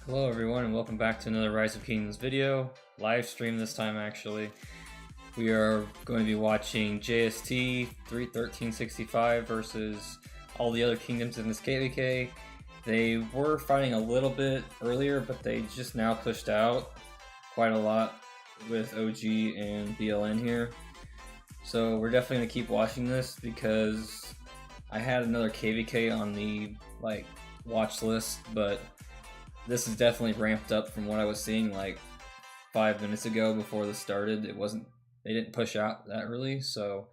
Hello everyone and welcome back to another Rise of Kingdoms video, live stream this time actually. We are going to be watching JST 1365 versus all the other kingdoms in this KVK. They were fighting a little bit earlier, but they just now pushed out quite a lot with OG and BLN here. So we're definitely going to keep watching this because I had another KVK on the watch list, but this is definitely ramped up from what I was seeing like 5 minutes ago before this started. They didn't push out that early, so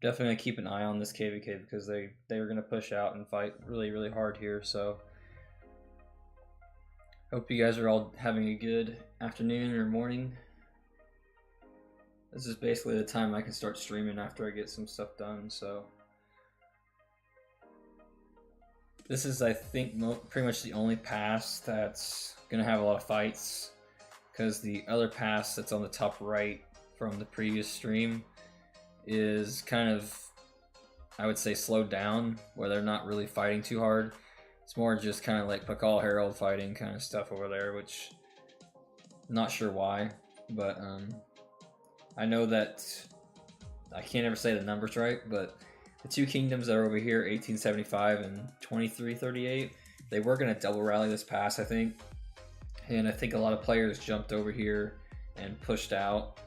definitely gonna keep an eye on this KVK because they were gonna push out and fight really hard here. So hope you guys are all having a good afternoon or morning. This is basically the time I can start streaming after I get some stuff done. So this is, I think, pretty much the only pass that's going to have a lot of fights, because the other pass that's on the top right from the previous stream is kind of, I would say, slowed down, where they're not really fighting too hard. It's more just kind of like Pakal Herald fighting kind of stuff over there, which I'm not sure why, but I know that I can't ever say the numbers right, but the two kingdoms that are over here, 1875 and 2338, they were going to double rally this pass, I think. And I think a lot of players jumped over here and pushed out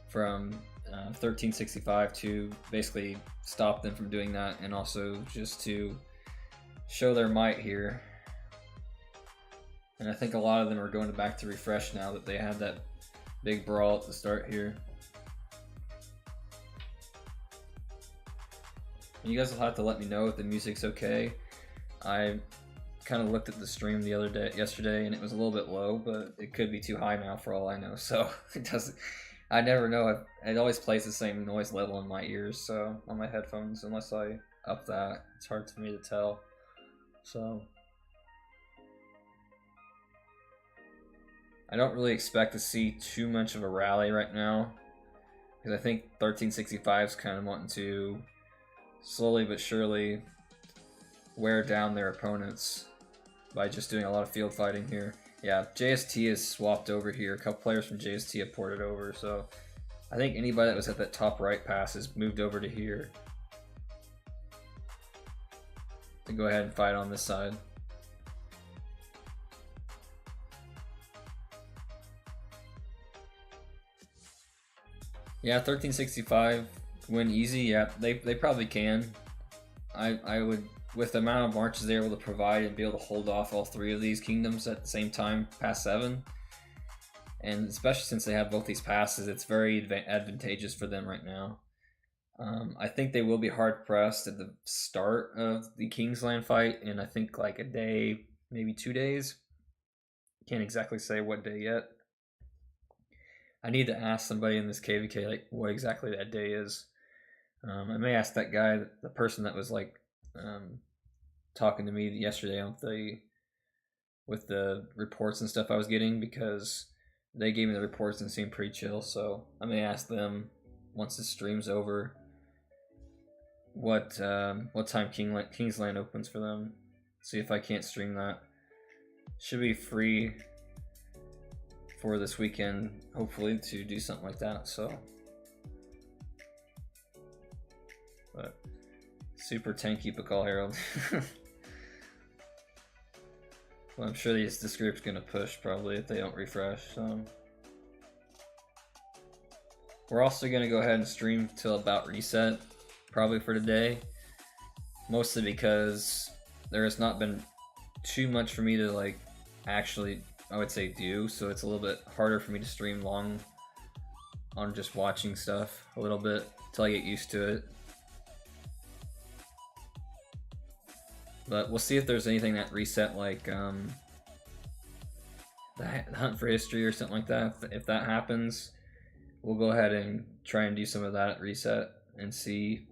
from 1365 to basically stop them from doing that, and also just to show their might here. And I think a lot of them are going back to refresh now that they had that big brawl at the start here. You guys will have to let me know if the music's okay. I kind of looked at the stream yesterday, and it was a little bit low, but it could be too high now for all I know. So it doesn't. I never know. It always plays the same noise level in my ears, so on my headphones, unless I up that, it's hard for me to tell. So I don't really expect to see too much of a rally right now, because I think 1365 is kind of wanting to slowly but surely wear down their opponents by just doing a lot of field fighting here. Yeah, JST is swapped over here. A couple players from JST have ported over, so I think anybody that was at that top right pass has moved over to here to go ahead and fight on this side. Yeah, 1365 win easy. Yeah, they probably can. I would, with the amount of marches they're able to provide and be able to hold off all three of these kingdoms at the same time past 7, and especially since they have both these passes, it's very advantageous for them right now. I think they will be hard pressed at the start of the Kingsland fight, and I think like a day, maybe 2 days. Can't exactly say what day yet. I need to ask somebody in this KVK like what exactly that day is. I may ask that guy, the person that was like talking to me yesterday on with the reports and stuff I was getting, because they gave me the reports and seemed pretty chill. So I may ask them once the stream's over what time Kingsland opens for them. See if I can't stream that. Should be free for this weekend, hopefully, to do something like that. So, but super tanky Pakal Herald. Well, I'm sure this group's gonna push probably if they don't refresh. So. We're also gonna go ahead and stream till about reset, probably for today. Mostly because there has not been too much for me to like actually, I would say, do. So it's a little bit harder for me to stream long on just watching stuff a little bit till I get used to it. But we'll see if there's anything that reset, like the Hunt for History or something like that. If that happens, we'll go ahead and try and do some of that at reset and see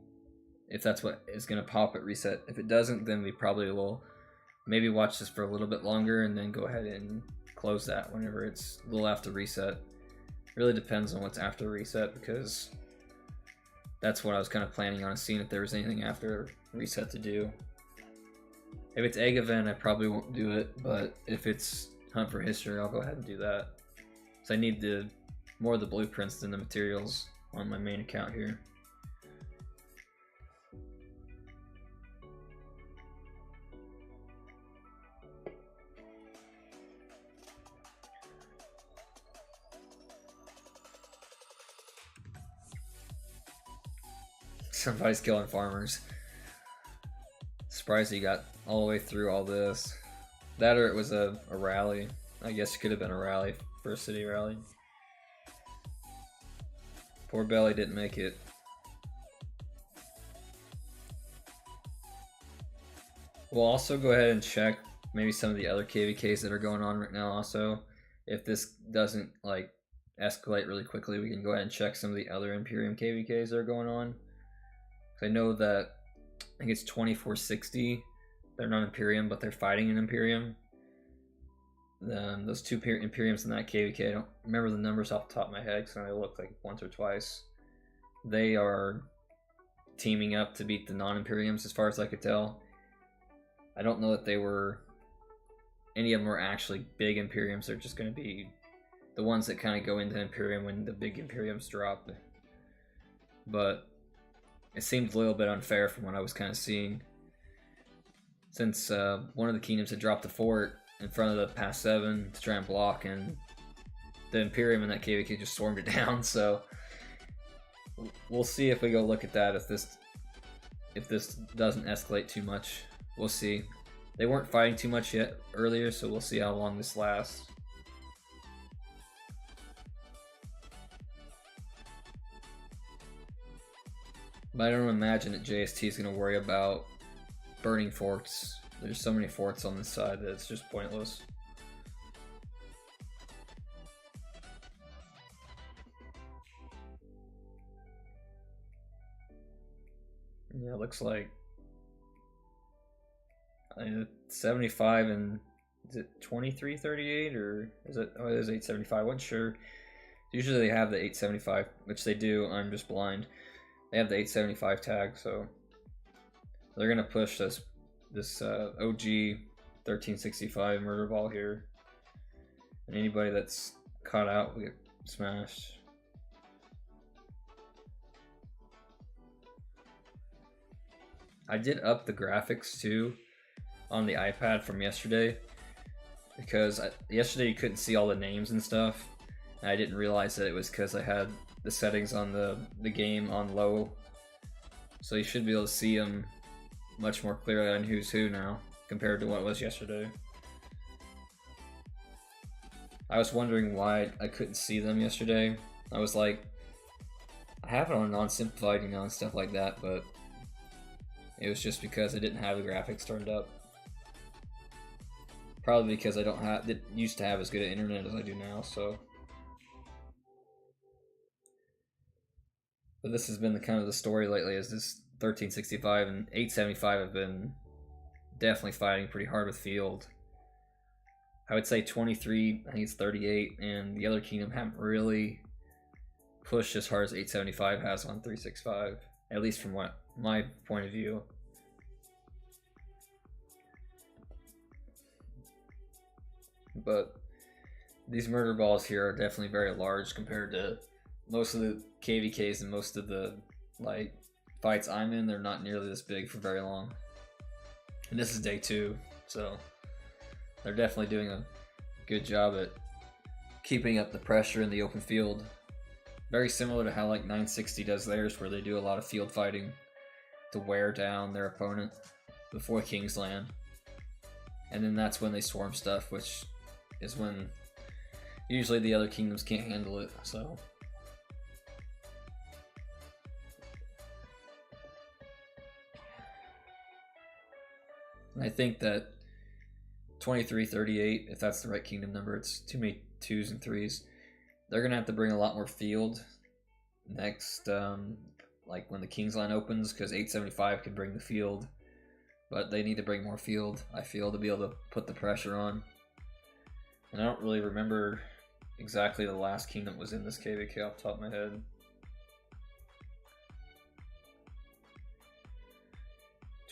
if that's what is going to pop at reset. If it doesn't, then we probably will maybe watch this for a little bit longer and then go ahead and close that whenever it's a little after reset. Really depends on what's after reset, because that's what I was kind of planning on, seeing if there was anything after reset to do. If it's Egg Event, I probably won't do it, but if it's Hunt for History, I'll go ahead and do that. So I need more of the blueprints than the materials on my main account here. Somebody's killing farmers. Surprised he got all the way through all this. That or it was a rally. I guess it could have been a rally for a city rally. Poor Belly didn't make it. We'll also go ahead and check maybe some of the other KVKs that are going on right now also. If this doesn't like escalate really quickly, we can go ahead and check some of the other Imperium KVKs that are going on. I know that I think it's 2460. They're not Imperium, but they're fighting an Imperium. Those two Imperiums in that KVK, I don't remember the numbers off the top of my head because I looked like once or twice. They are teaming up to beat the non-Imperiums as far as I could tell. I don't know that they were, any of them were actually big Imperiums. They're just going to be the ones that kind of go into Imperium when the big Imperiums drop. But it seemed a little bit unfair from what I was kind of seeing, since one of the kingdoms had dropped a fort in front of the Pass 7 to try and block, and the Imperium in that KVK just stormed it down. So we'll see if we go look at that, if this doesn't escalate too much. We'll see. They weren't fighting too much yet earlier, so we'll see how long this lasts. But I don't imagine that JST is going to worry about burning forts. There's so many forts on this side that it's just pointless. Yeah, it looks like 75 and is it 2338 or is it? Oh, it is 875. I wasn't sure. Usually they have the 875, which they do. I'm just blind. They have the 875 tag, so they're gonna push this OG 1365 murder ball here, and anybody that's caught out will get smashed. I did up the graphics too on the iPad from yesterday, because yesterday you couldn't see all the names and stuff, and I didn't realize that it was because I had the settings on the game on low, so you should be able to see them much more clearly on who's who now compared to what it was yesterday. I was wondering why I couldn't see them yesterday. I was like, I have it on non-simplified, you know, and stuff like that, but it was just because I didn't have the graphics turned up. Probably because I didn't used to have as good an internet as I do now, so. But this has been the kind of the story lately, is this 1365 and 875 have been definitely fighting pretty hard with field. I would say 23, I think it's 38, and the other kingdom haven't really pushed as hard as 875 has on 365, at least from what my point of view. But these murder balls here are definitely very large compared to most of the KVKs and most of the like fights I'm in. They're not nearly this big for very long. And this is day 2, so they're definitely doing a good job at keeping up the pressure in the open field. Very similar to how like 960 does theirs, where they do a lot of field fighting to wear down their opponent before Kings land. And then that's when they swarm stuff, which is when usually the other kingdoms can't handle it, so. And I think that 2338, if that's the right kingdom number, it's too many 2s and 3s. They're gonna have to bring a lot more field next, like when the King's line opens, because 875 can bring the field, but they need to bring more field, I feel, to be able to put the pressure on. And I don't really remember exactly the last kingdom that was in this KVK off the top of my head.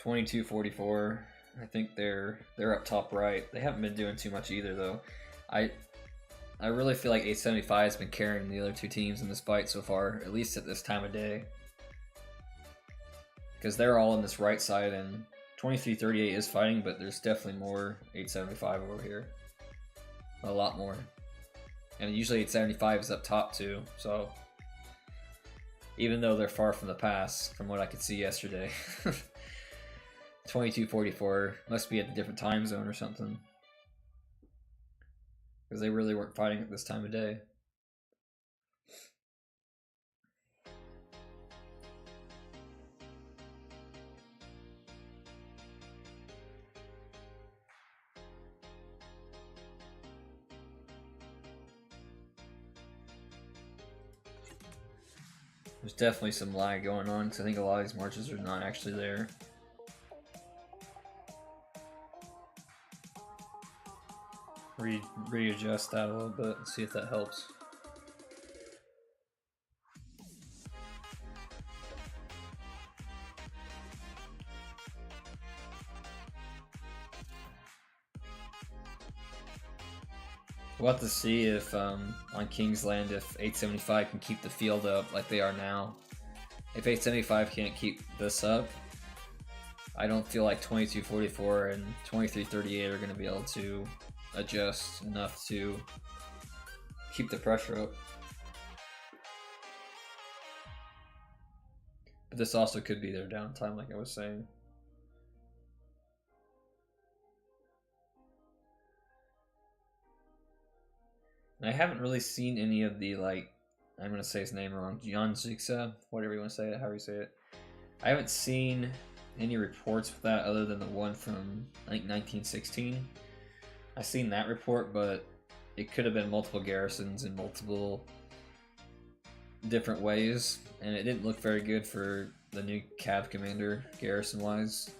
$22.44. I think they're up top right. They haven't been doing too much either, though. I really feel like 875 has been carrying the other two teams in this fight so far, at least at this time of day. Because they're all on this right side, and 2338 is fighting, but there's definitely more 875 over here. A lot more. And usually 875 is up top too, so even though they're far from the pass, from what I could see yesterday. 2244 must be at a different time zone or something, because they really weren't fighting at this time of day. There's definitely some lag going on, because I think a lot of these marches are not actually there. Readjust that a little bit and see if that helps. We'll have to see if on King's Land if 875 can keep the field up like they are now. If 875 can't keep this up, I don't feel like 2244 and 2338 are going to be able to adjust enough to keep the pressure up. But this also could be their downtime, like I was saying. And I haven't really seen any of the, like, I'm going to say his name wrong, Jan Zigza, whatever you want to say it, however you say it. I haven't seen any reports of that other than the one from, I think, 1916. I've seen that report, but it could have been multiple garrisons in multiple different ways, and it didn't look very good for the new Cav commander, garrison-wise.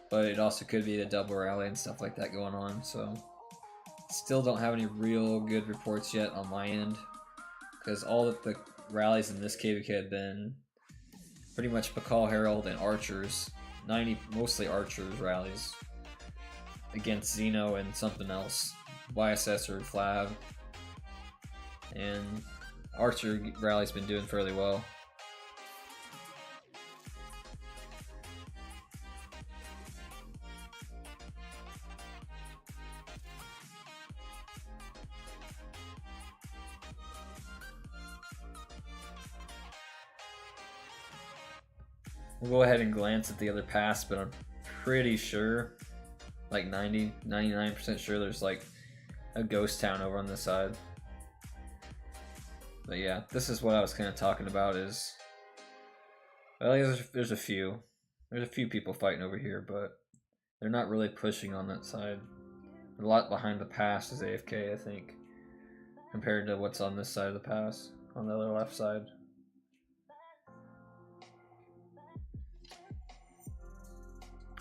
But it also could be a double rally and stuff like that going on, so still don't have any real good reports yet on my end, because all of the rallies in this KVK had been pretty much Pakal Herald and archers, mostly archers rallies against Xeno and something else, YSS or Flav, and archer rally's been doing fairly well. We'll go ahead and glance at the other pass, but I'm pretty sure, like 99% sure there's like a ghost town over on this side. But yeah, this is what I was kind of talking about is, well, there's a few people fighting over here, but they're not really pushing on that side. A lot behind the pass is AFK, I think, compared to what's on this side of the pass, on the other left side.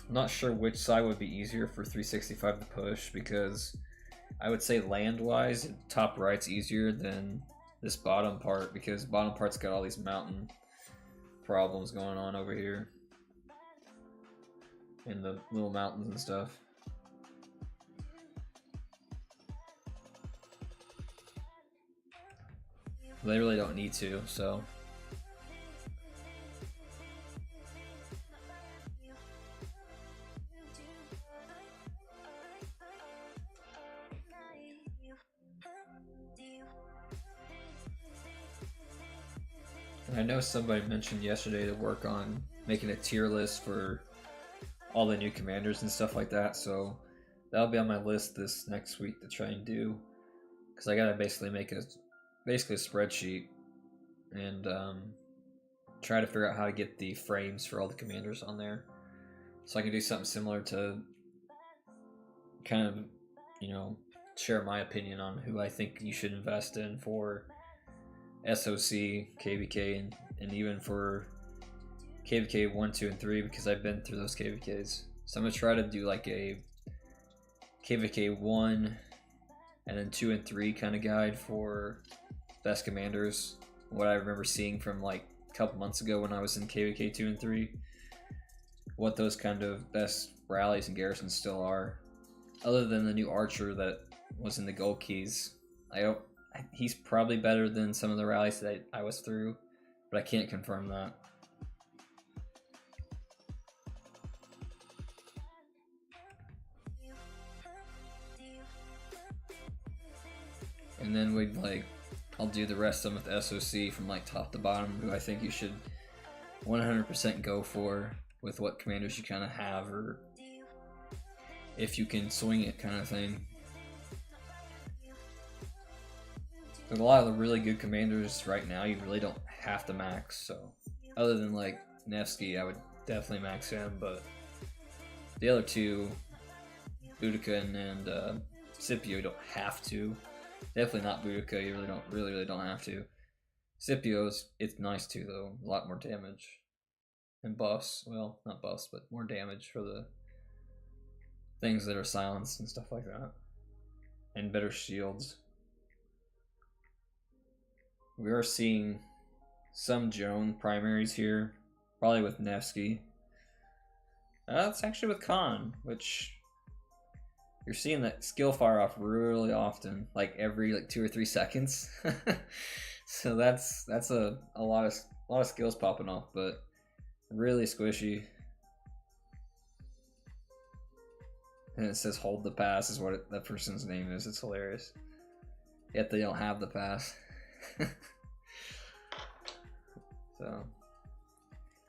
I'm not sure which side would be easier for 365 to push, because I would say land-wise, top right's easier than this bottom part, because bottom part's got all these mountain problems going on over here in the little mountains and stuff. They really don't need to, so. And I know somebody mentioned yesterday to work on making a tier list for all the new commanders and stuff like that, so that'll be on my list this next week to try and do, because I gotta basically make a spreadsheet and try to figure out how to get the frames for all the commanders on there, so I can do something similar to kind of, you know, share my opinion on who I think you should invest in for SOC, KVK, and even for KVK 1, 2, and 3, because I've been through those KVKs. So I'm going to try to do like a KVK 1 and then 2 and 3 kind of guide for best commanders. What I remember seeing from like a couple months ago when I was in KVK 2 and 3. What those kind of best rallies and garrisons still are. Other than the new archer that was in the gold keys. He's probably better than some of the rallies that I was through, but I can't confirm that. And then I'll do the rest of them with SOC from like top to bottom, who I think you should 100% go for with what commanders you kind of have, or if you can swing it kind of thing. With a lot of the really good commanders right now, you really don't have to max, so other than like Nevsky, I would definitely max him, but the other two, Boudica and Scipio, you don't have to. Definitely not Boudica, you really don't have to. Scipio's, it's nice too though, a lot more damage. And buffs, well, not buffs, but more damage for the things that are silenced and stuff like that. And better shields. We are seeing some Joan primaries here, probably with Nevsky. It's actually with Khan, which you're seeing that skill fire off really often, like every 2 or 3 seconds. So that's a lot of skills popping off, but really squishy. And it says hold the pass is what that person's name is. It's hilarious. Yet they don't have the pass. So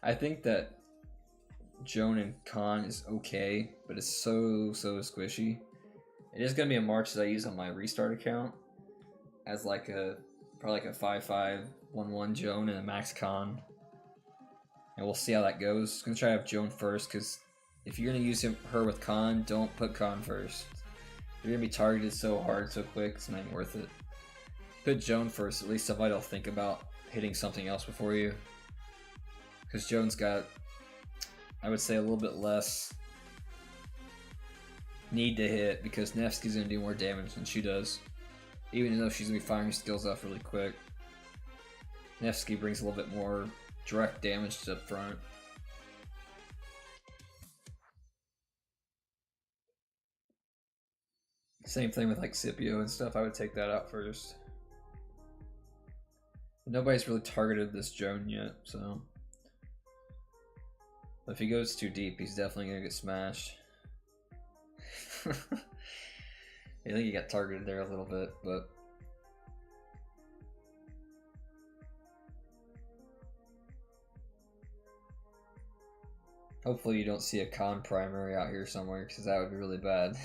I think that Joan and Khan is okay, but it's so squishy. It is gonna be a March that I use on my restart account as probably like a 5-5-1-1 Joan and a max Khan, and we'll see how that goes. I'm gonna try to have Joan first, because if you're gonna use her with Khan, don't put Khan first. You're gonna be targeted so hard so quick, it's not worth it. Put Joan first, at least somebody will think about hitting something else before you. Because Joan's got, I would say, a little bit less need to hit, because Nevsky's going to do more damage than she does. Even though she's going to be firing skills off really quick. Nevsky brings a little bit more direct damage up front. Same thing with like Scipio and stuff, I would take that out first. Nobody's really targeted this Joan yet, so if he goes too deep, he's definitely gonna get smashed. I think he got targeted there a little bit, but hopefully you don't see a Khan primary out here somewhere, because that would be really bad.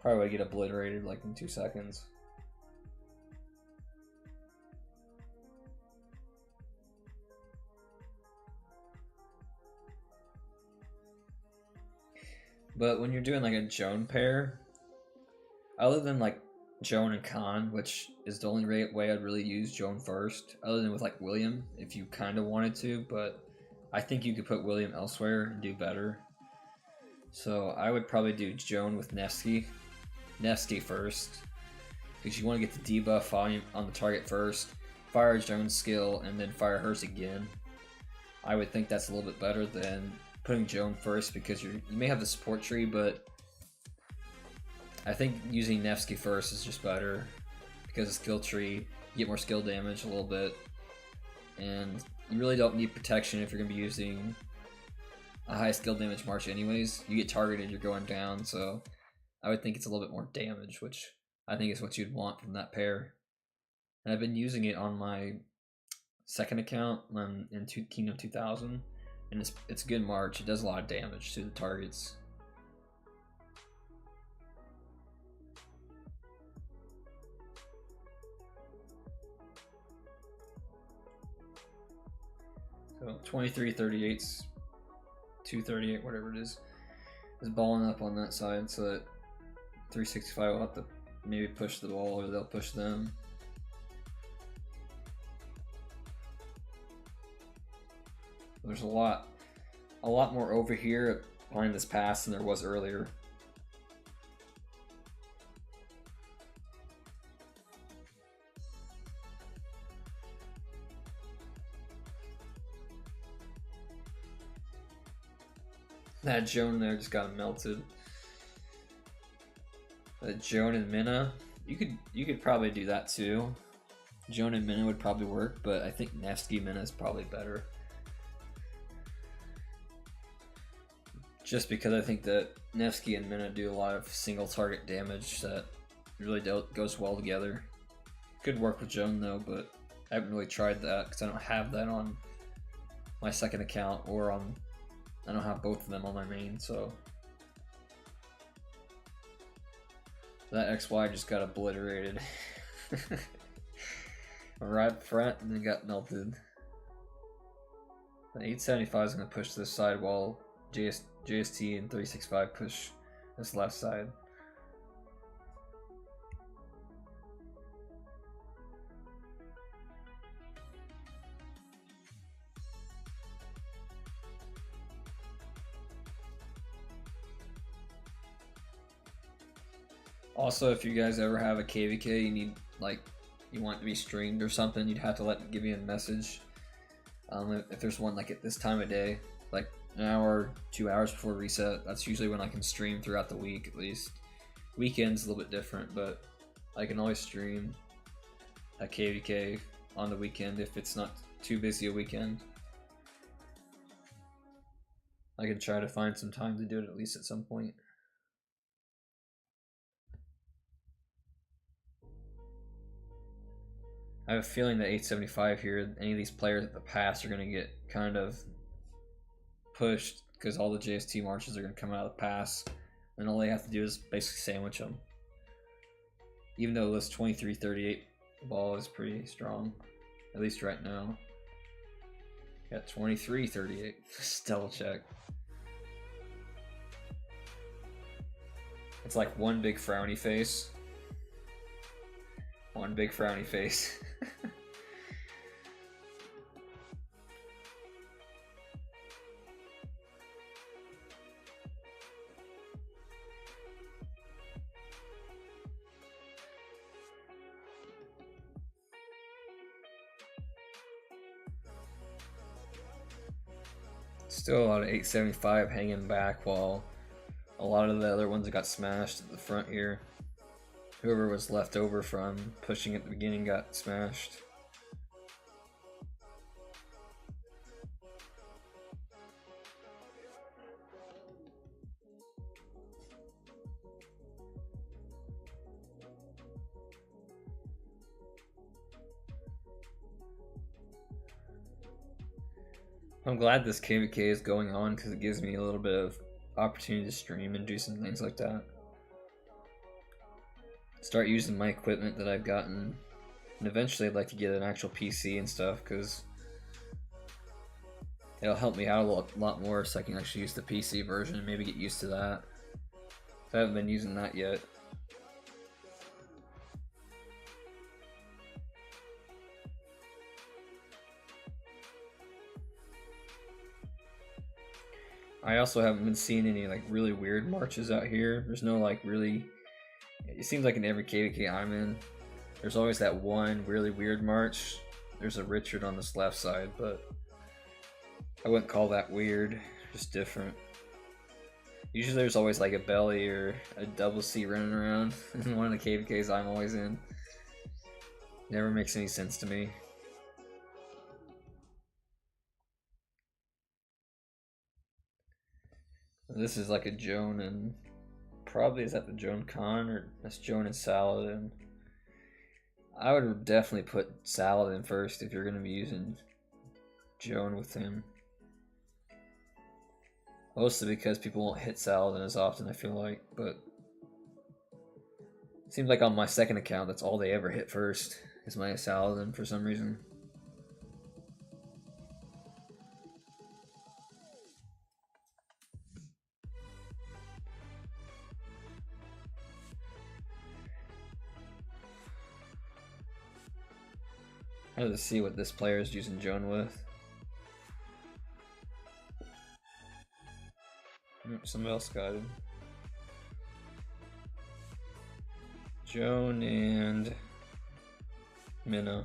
Probably would get obliterated like in 2 seconds. But when you're doing like a Joan pair, other than like Joan and Khan, which is the only way I'd really use Joan first, other than with like William, if you kind of wanted to, but I think you could put William elsewhere and do better. So I would probably do Joan with Nevsky first, because you want to get the debuff volume on the target first. fire Joan's skill and then fire hers again. I would think that's a little bit better than putting Joan first, because you may have the support tree, but I think using Nevsky first is just better because of skill tree. You get more skill damage a little bit, and you really don't need protection if you're going to be using a high skill damage march anyways. You get targeted, you're going down, so I would think it's a little bit more damage, which I think is what you'd want from that pair. And I've been using it on my second account in Kingdom 2000, and it's a good march. It does a lot of damage to the targets. So 2338's 238, whatever it is balling up on that side, so that 365 will have to maybe push the ball, or they'll push them. There's a lot more over here behind this pass than there was earlier. That Joan there just got melted. Joan and Minna, you could probably do that too. Joan and Minna would probably work, but I think Nevsky Minna is probably better. Just because I think that Nevsky and Minna do a lot of single target damage that really goes well together. Could work with Joan though, but I haven't really tried that because I don't have that on my second account, or I don't have both of them on my main, so that XY just got obliterated. Right up front and then got melted. The 875 is going to push this side while JST and 365 push this left side. Also, if you guys ever have a KVK, you need, like, you want it to be streamed or something, you'd have to give me a message. If there's one like at this time of day, like an hour, 2 hours before reset, that's usually when I can stream throughout the week at least. Weekends a little bit different, but I can always stream a KVK on the weekend if it's not too busy a weekend. I can try to find some time to do it at least at some point. I have a feeling that 875 here, any of these players at the pass are going to get kind of pushed because all the JST marches are going to come out of the pass, and all they have to do is basically sandwich them. Even though this 2338 ball is pretty strong, at least right now. Got 2338. Just double check. It's like one big frowny face. One big frowny face. Still a lot of 875 hanging back, while a lot of the other ones that got smashed at the front here. Whoever was left over from pushing at the beginning got smashed. I'm glad this KVK is going on because it gives me a little bit of opportunity to stream and do some things like that. Start using my equipment that I've gotten, and eventually I'd like to get an actual PC and stuff because it'll help me out a lot more, so I can actually use the PC version and maybe get used to that. I haven't been using that yet. I also haven't been seeing any really weird marches out here. There's no really, it seems like in every KVK I'm in, there's always that one really weird march there's a Richard on this left side, but I wouldn't call that weird, just different. Usually there's always like a belly or a double C running around in one of the KVKs I'm always in. Never makes any sense to me. This is like a Joan and probably is that the Joan Khan or that's Joan and Saladin. I would definitely put Saladin first if you're going to be using Joan with him. Mostly because people won't hit Saladin as often, I feel like, but it seems like on my second account that's all they ever hit first is my Saladin for some reason. I have to see what this player is using Joan with. Somebody else got him. Joan and Minna.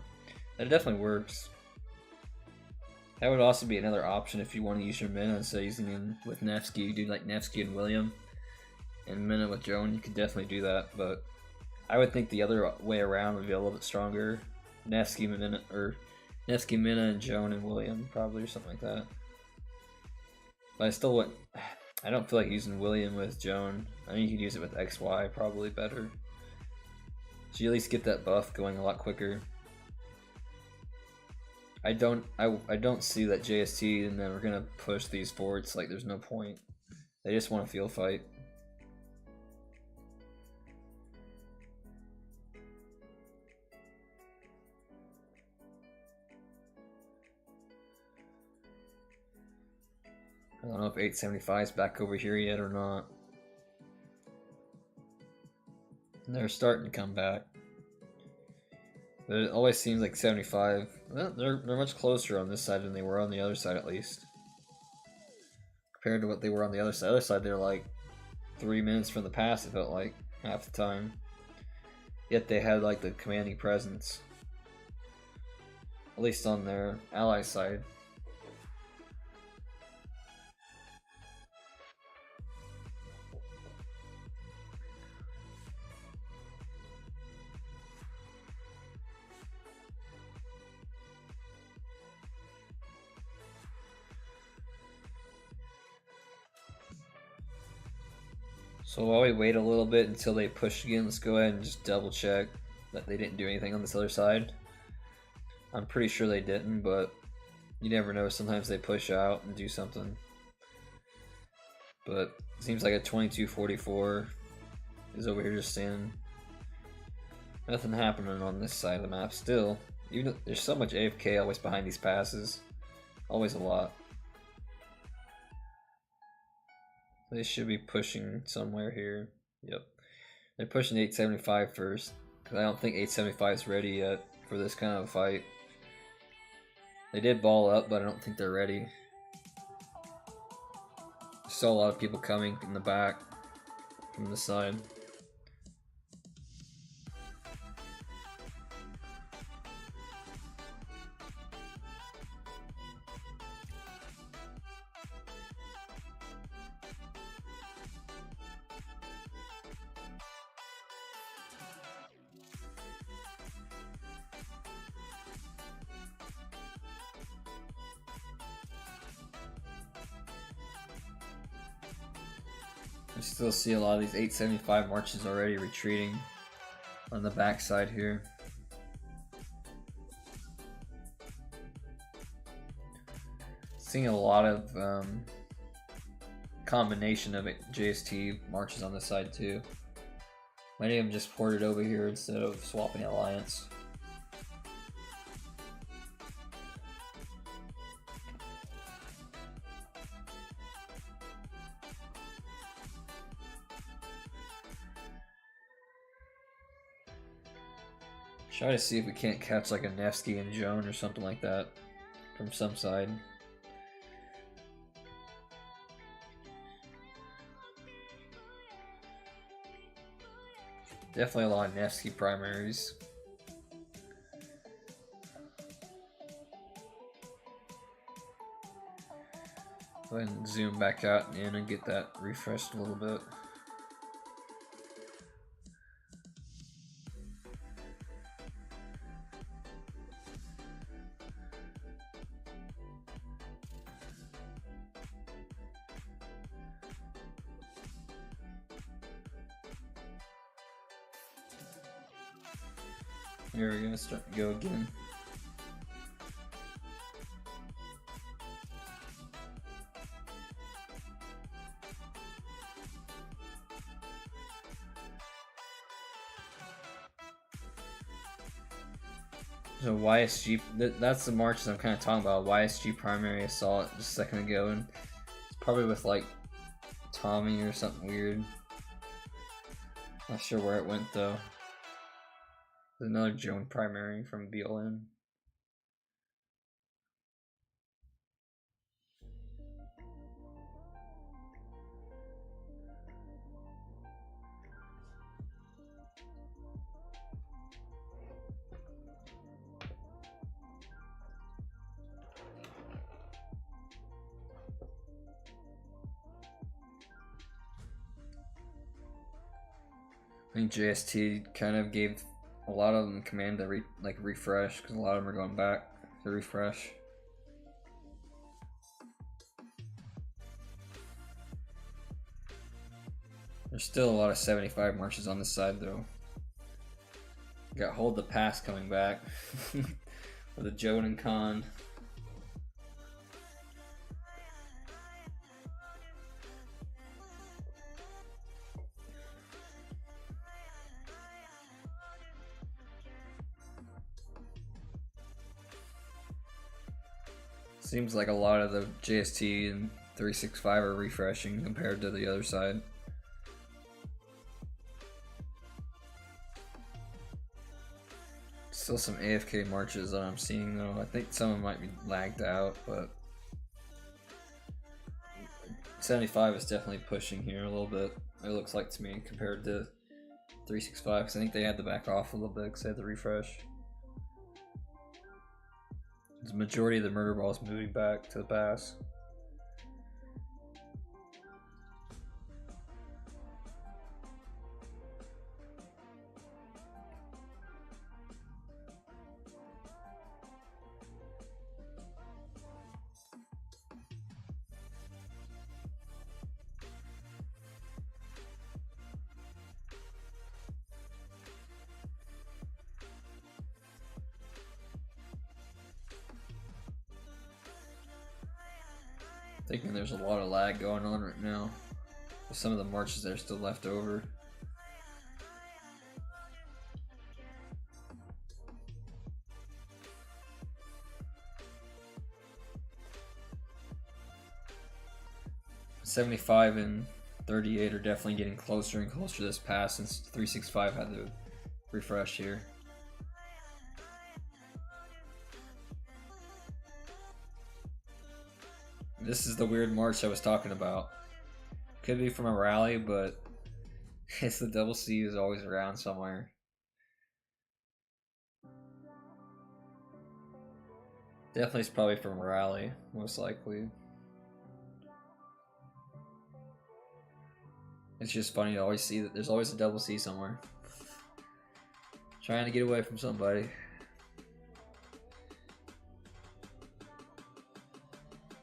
That definitely works. That would also be another option if you want to use your Minna instead of using him with Nevsky. You do like Nevsky and William, and Minna with Joan. You could definitely do that, but I would think the other way around would be a little bit stronger. Nevsky, Minna, or Nevsky, Minna, and Joan and William, probably, or something like that. But I still wouldn't. I don't feel like using William with Joan. I think you could use it with XY, probably better. So you at least get that buff going a lot quicker. I don't see that JST and then we're gonna push these forwards. Like there's no point. They just want to field fight. I don't know if 875 is back over here yet or not. And they're starting to come back. But it always seems like 75. Well, they're much closer on this side than they were on the other side, at least. Compared to what they were on the other side. The other side, they're like 3 minutes from the pass, it felt like, half the time. Yet they had like the commanding presence. At least on their ally side. So while we wait a little bit until they push again, let's go ahead and just double check that they didn't do anything on this other side. I'm pretty sure they didn't, but you never know. Sometimes they push out and do something. But it seems like a 2244 is over here just standing. Nothing happening on this side of the map still. Even though there's so much AFK always behind these passes. Always a lot. They should be pushing somewhere here. Yep. They're pushing 875 first. Because I don't think 875 is ready yet for this kind of fight. They did ball up, but I don't think they're ready. Saw a lot of people coming in the back from the side. I still see a lot of these 875 marches already retreating on the backside here. Seeing a lot of combination of JST marches on this side too. Many of them just ported over here instead of swapping alliance. Try to see if we can't catch like a Nevsky and Joan or something like that from some side. Definitely a lot of Nevsky primaries. Go ahead and zoom back out and in and get that refreshed a little bit. Here we're gonna start to go again. So YSG, that's the marches I'm kind of talking about. YSG primary, I saw it just a second ago, and it's probably with like Tommy or something weird. Not sure where it went though. There's another Joan primary from BLN. I think JST kind of gave a lot of them command to refresh, because a lot of them are going back to refresh. There's still a lot of 75 marches on this side though. Got Hold the Pass coming back with a Joan and Khan. Seems like a lot of the JST and 365 are refreshing compared to the other side. Still some AFK marches that I'm seeing though. I think some of them might be lagged out, but 75 is definitely pushing here a little bit, it looks like to me, compared to 365, because I think they had to back off a little bit because they had to refresh. The majority of the murder ball is moving back to the pass. Thinking there's a lot of lag going on right now. Some of the marches that are still left over. .75 and 38 are definitely getting closer and closer to this pass since 365 had to refresh here. This is the weird march I was talking about. Could be from a rally, but it's the double C is always around somewhere. Definitely it's probably from a rally, most likely. It's just funny to always see that there's always a double C somewhere. Trying to get away from somebody.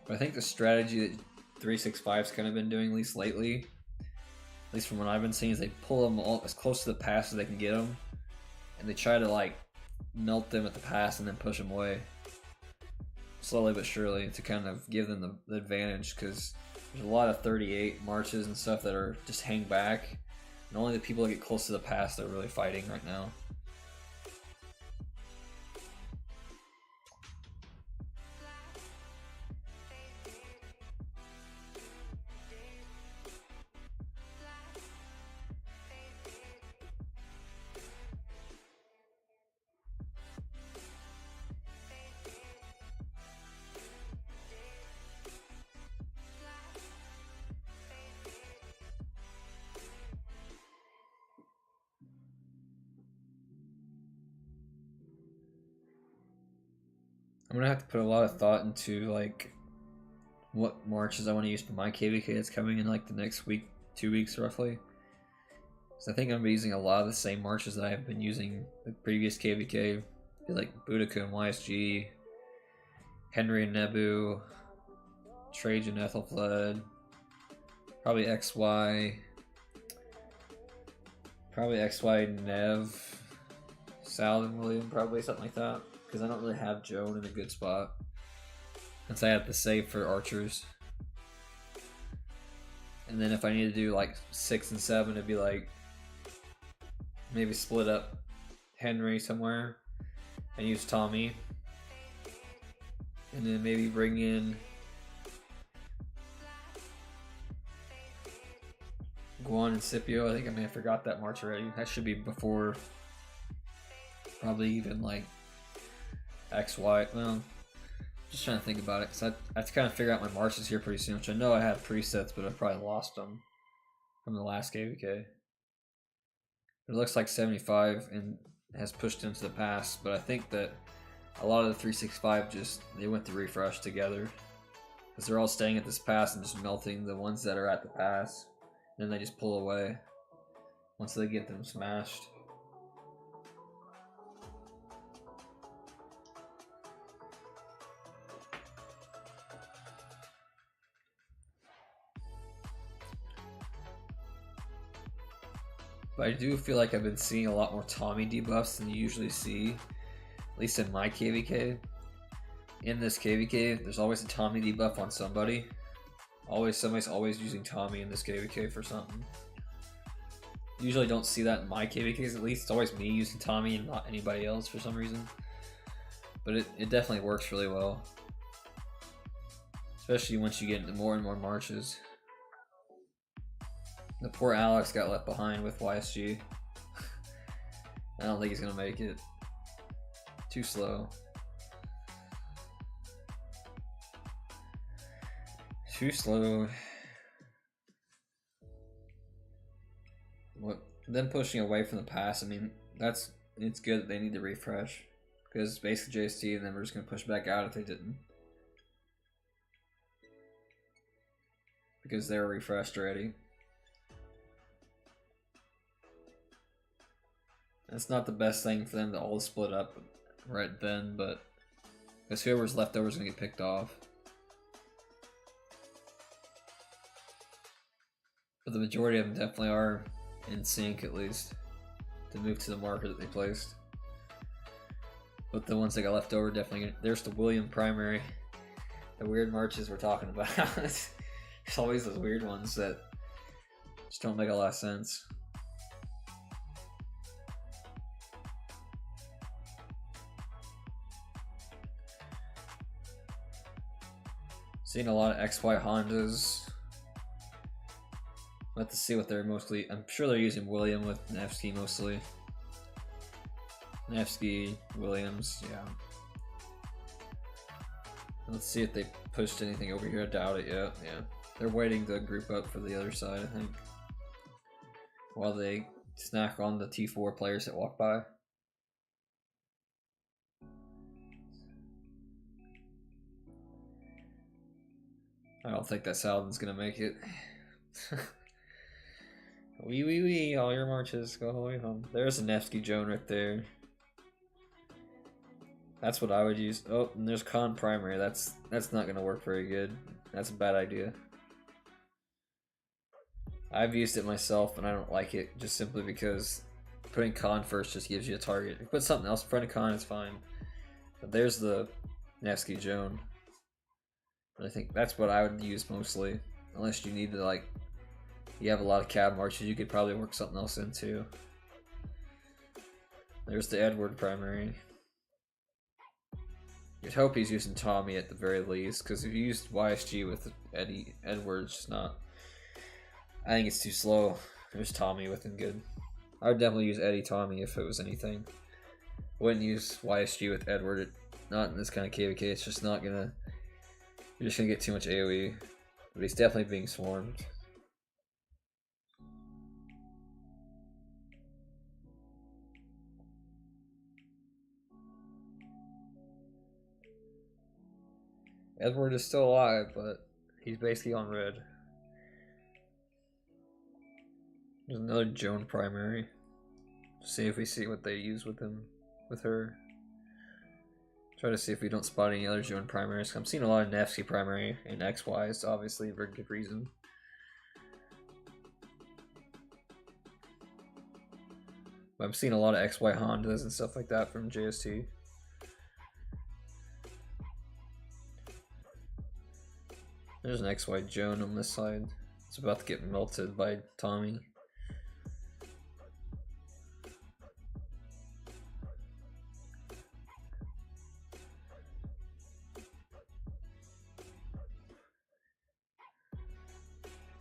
But I think the strategy that 365's kind of been doing, at least lately, at least from what I've been seeing, is they pull them all as close to the pass as they can get them, and they try to like melt them at the pass and then push them away, slowly but surely, to kind of give them the advantage, because there's a lot of 38 marches and stuff that are just hang back, and only the people that get close to the pass are really fighting right now. I'm gonna have to put a lot of thought into like what marches I want to use for my KVK that's coming in like the next week, 2 weeks roughly. So I think I'm gonna be using a lot of the same marches that I've been using the previous KVK, like Boudica and YSG, Henry and Nebu, Trajan Ethelfled, probably XY, Nev, Sal and William, probably something like that. Because I don't really have Joan in a good spot. Since I have to save for archers. And then if I need to do like 6 and 7, it'd be like maybe split up Henry somewhere and use Tommy. And then maybe bring in Guan and Scipio. I think I may have forgot that march already. That should be before probably even like XY. Well, just trying to think about it because I have to kind of figure out my marches here pretty soon, which I know I had presets, but I probably lost them from the last KVK. It looks like 75 and has pushed into the pass, but I think that a lot of the 365 they went to refresh together because they're all staying at this pass and just melting the ones that are at the pass. Then they just pull away once they get them smashed. But I do feel like I've been seeing a lot more Tommy debuffs than you usually see, at least in my KVK. In this KVK, there's always a Tommy debuff on somebody. Somebody's always using Tommy in this KVK for something. Usually don't see that in my KVKs, at least. It's always me using Tommy and not anybody else for some reason. But it definitely works really well. Especially once you get into more and more marches. The poor Alex got left behind with YSG. I don't think he's gonna make it. Too slow. Too slow. What? Them pushing away from the pass, I mean, it's good that they need to refresh. Because basically JST and them are just gonna push back out if they didn't. Because they're refreshed already. It's not the best thing for them to all split up right then, but because whoever's left over is going to get picked off. But the majority of them definitely are in sync, at least, to move to the marker that they placed. But the ones that got left over definitely... There's the William primary. The weird marches we're talking about. There's always those weird ones that just don't make a lot of sense. Seeing a lot of XY Hondas. We'll have to see what they're mostly... I'm sure they're using William with Nevsky mostly. Nevsky, Williams, yeah. Let's see if they pushed anything over here. I doubt it yet. Yeah. They're waiting to group up for the other side, I think. While they snack on the T4 players that walk by. I don't think that Saladin's gonna make it. Wee, all your marches go all the way home. There's a Nevsky Joan right there. That's what I would use. Oh, and there's Con primary. That's not gonna work very good. That's a bad idea. I've used it myself and I don't like it just simply because putting Con first just gives you a target. If you put something else in front of Con, it's fine. But there's the Nevsky Joan. I think that's what I would use mostly. Unless you need to, like, you have a lot of cab marches, you could probably work something else into. There's the Edward primary. You'd hope he's using Tommy at the very least, because if you used YSG with Edward, it's just not... I think it's too slow. There's Tommy with him good. I would definitely use Eddie Tommy if it was anything. I wouldn't use YSG with Edward, not in this kind of KVK, it's just not gonna... You're just gonna get too much AoE, but he's definitely being swarmed. Edward is still alive, but he's basically on red. There's another Joan primary. See if we see what they use with him, with her. Try to see if we don't spot any other Joan primaries. I'm seeing a lot of Nevsky primary and XYs, obviously, for good reason. But I'm seeing a lot of XY Hondas and stuff like that from JST. There's an XY Joan on this side. It's about to get melted by Tommy.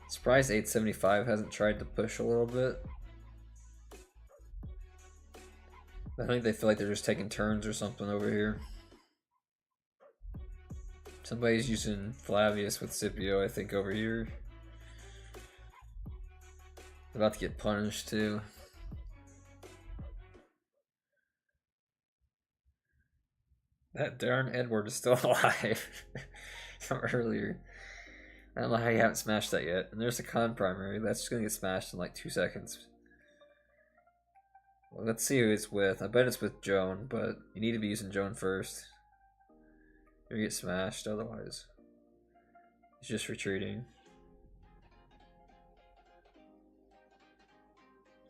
Surprised 875 hasn't tried to push a little bit. I think they feel like they're just taking turns or something over here. Somebody's using Flavius with Scipio, I think, over here. About to get punished too. That darn Edward is still alive from earlier. I don't know how you haven't smashed that yet. And there's a con primary. That's just gonna get smashed in like 2 seconds. Well, let's see who it's with. I bet it's with Joan, but you need to be using Joan first. You're gonna get smashed otherwise. He's just retreating.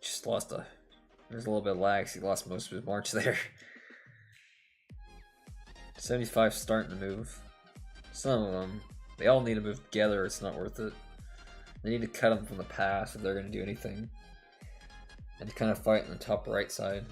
Just lost a... There's a little bit of lag, so he lost most of his march there. 75 starting to move. Some of them. They all need to move together or it's not worth it. They need to cut them from the pass if they're going to do anything. And kind of fight on the top right side.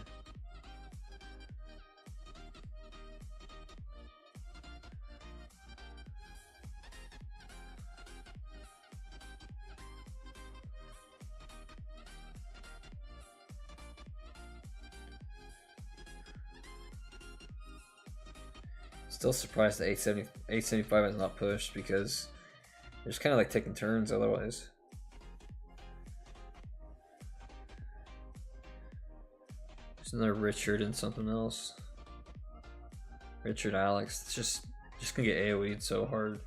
Still surprised that 875 has not pushed because they're just kind of like taking turns otherwise. There's another Richard and something else. Richard Alex. It's just gonna get AoE'd so hard.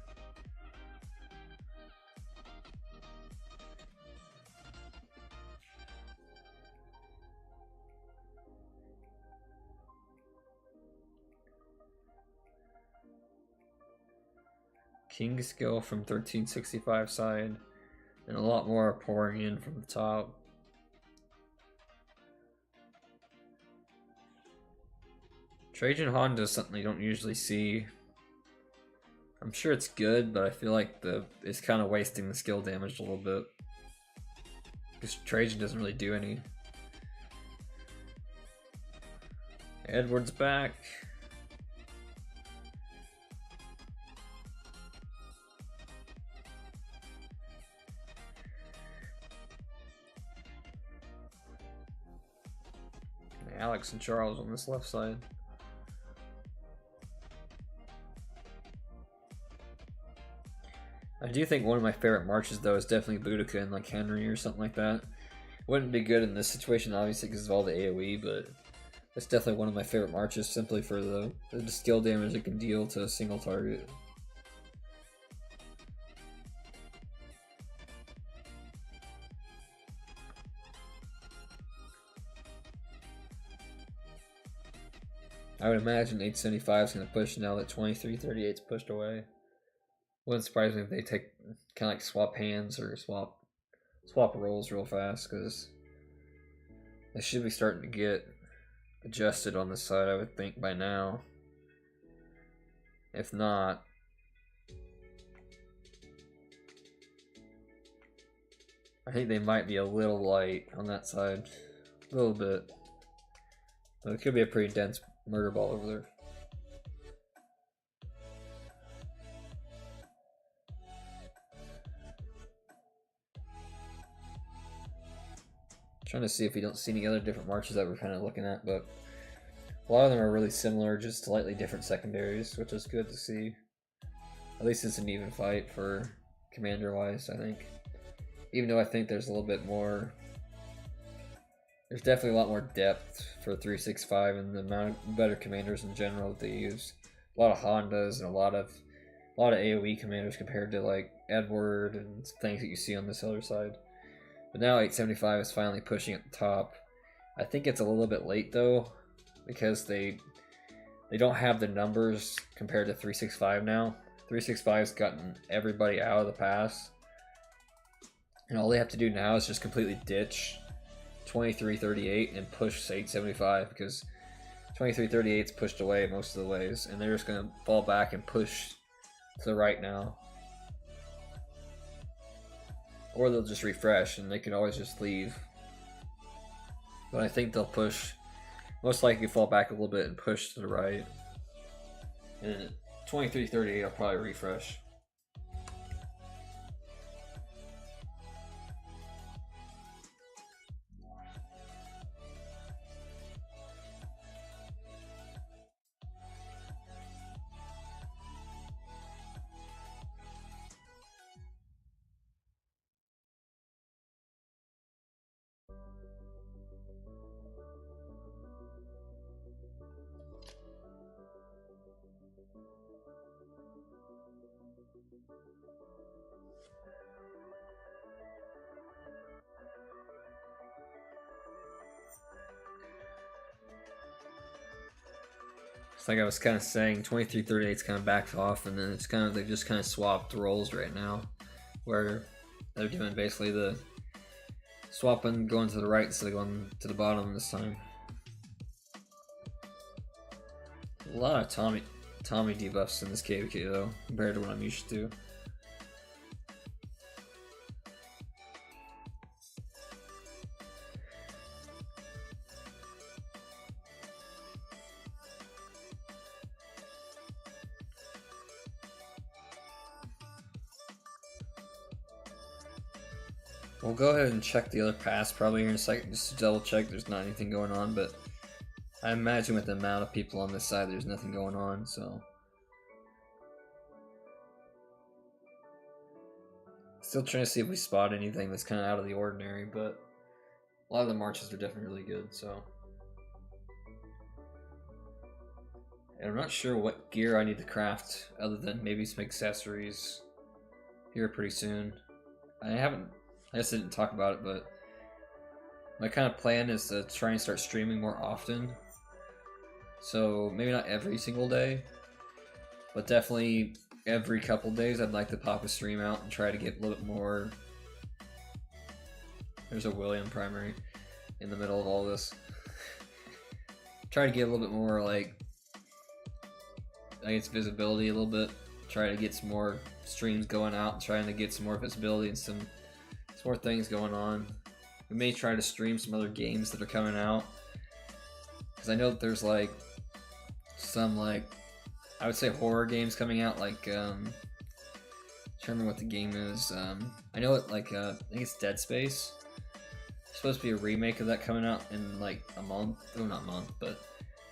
King skill from 1365 side, and a lot more pouring in from the top. Trajan Honda is something you don't usually see. I'm sure it's good, but I feel like it's kind of wasting the skill damage a little bit. Because Trajan doesn't really do any. Edward's back. Alex and Charles on this left side. I do think one of my favorite marches though is definitely Boudica and like Henry or something like that. Wouldn't be good in this situation obviously because of all the AoE, but it's definitely one of my favorite marches simply for the skill damage it can deal to a single target. I would imagine 875 is going to push now that 2338 is pushed away. Wouldn't surprise me if they take kind of like swap hands or swap rolls real fast because they should be starting to get adjusted on this side, I would think, by now. If not, I think they might be a little light on that side. A little bit. But it could be a pretty dense murder ball over there. Trying to see if we don't see any other different marches that we're kind of looking at, but a lot of them are really similar, just slightly different secondaries, which is good to see. At least it's an even fight for commander-wise, I think. Even though I think there's a little bit more... There's definitely a lot more depth for 365 and the amount of better commanders in general that they use. A lot of Hondas and a lot of AoE commanders compared to like Edward and things that you see on this other side. But now 875 is finally pushing at the top. I think it's a little bit late though, because they don't have the numbers compared to 365 now. 365's gotten everybody out of the pass, and all they have to do now is just completely ditch 2338 and push 875, because 2338's pushed away most of the ways, and they're just going to fall back and push to the right now. Or they'll just refresh and they can always just leave. But I think they'll push, most likely fall back a little bit and push to the right. And 2338 I'll probably refresh. Like I was kind of saying, 2338's kind of backed off, and then it's kind of, they just kind of swapped roles right now, where they're doing basically the swapping, going to the right instead of going to the bottom this time. A lot of Tommy debuffs in this KVK though, compared to what I'm used to. We'll go ahead and check the other pass probably here in a second, just to double check there's not anything going on, but I imagine with the amount of people on this side there's nothing going on, so. Still trying to see if we spot anything that's kind of out of the ordinary, but a lot of the marches are definitely really good, so. And I'm not sure what gear I need to craft other than maybe some accessories here pretty soon. I just didn't talk about it, but my kind of plan is to try and start streaming more often. So maybe not every single day, but definitely every couple days I'd like to pop a stream out and try to get a little bit more. There's a William primary in the middle of all this. Try to get a little bit more, like, I guess, visibility a little bit. Try to get some more streams going out and trying to get some more visibility and some more things going on. We may try to stream some other games that are coming out, because I know that there's like some, like, I would say horror games coming out, like trying to remember what the game is. I know it, like I think it's Dead Space. There's supposed to be a remake of that coming out in like a month, oh not month, but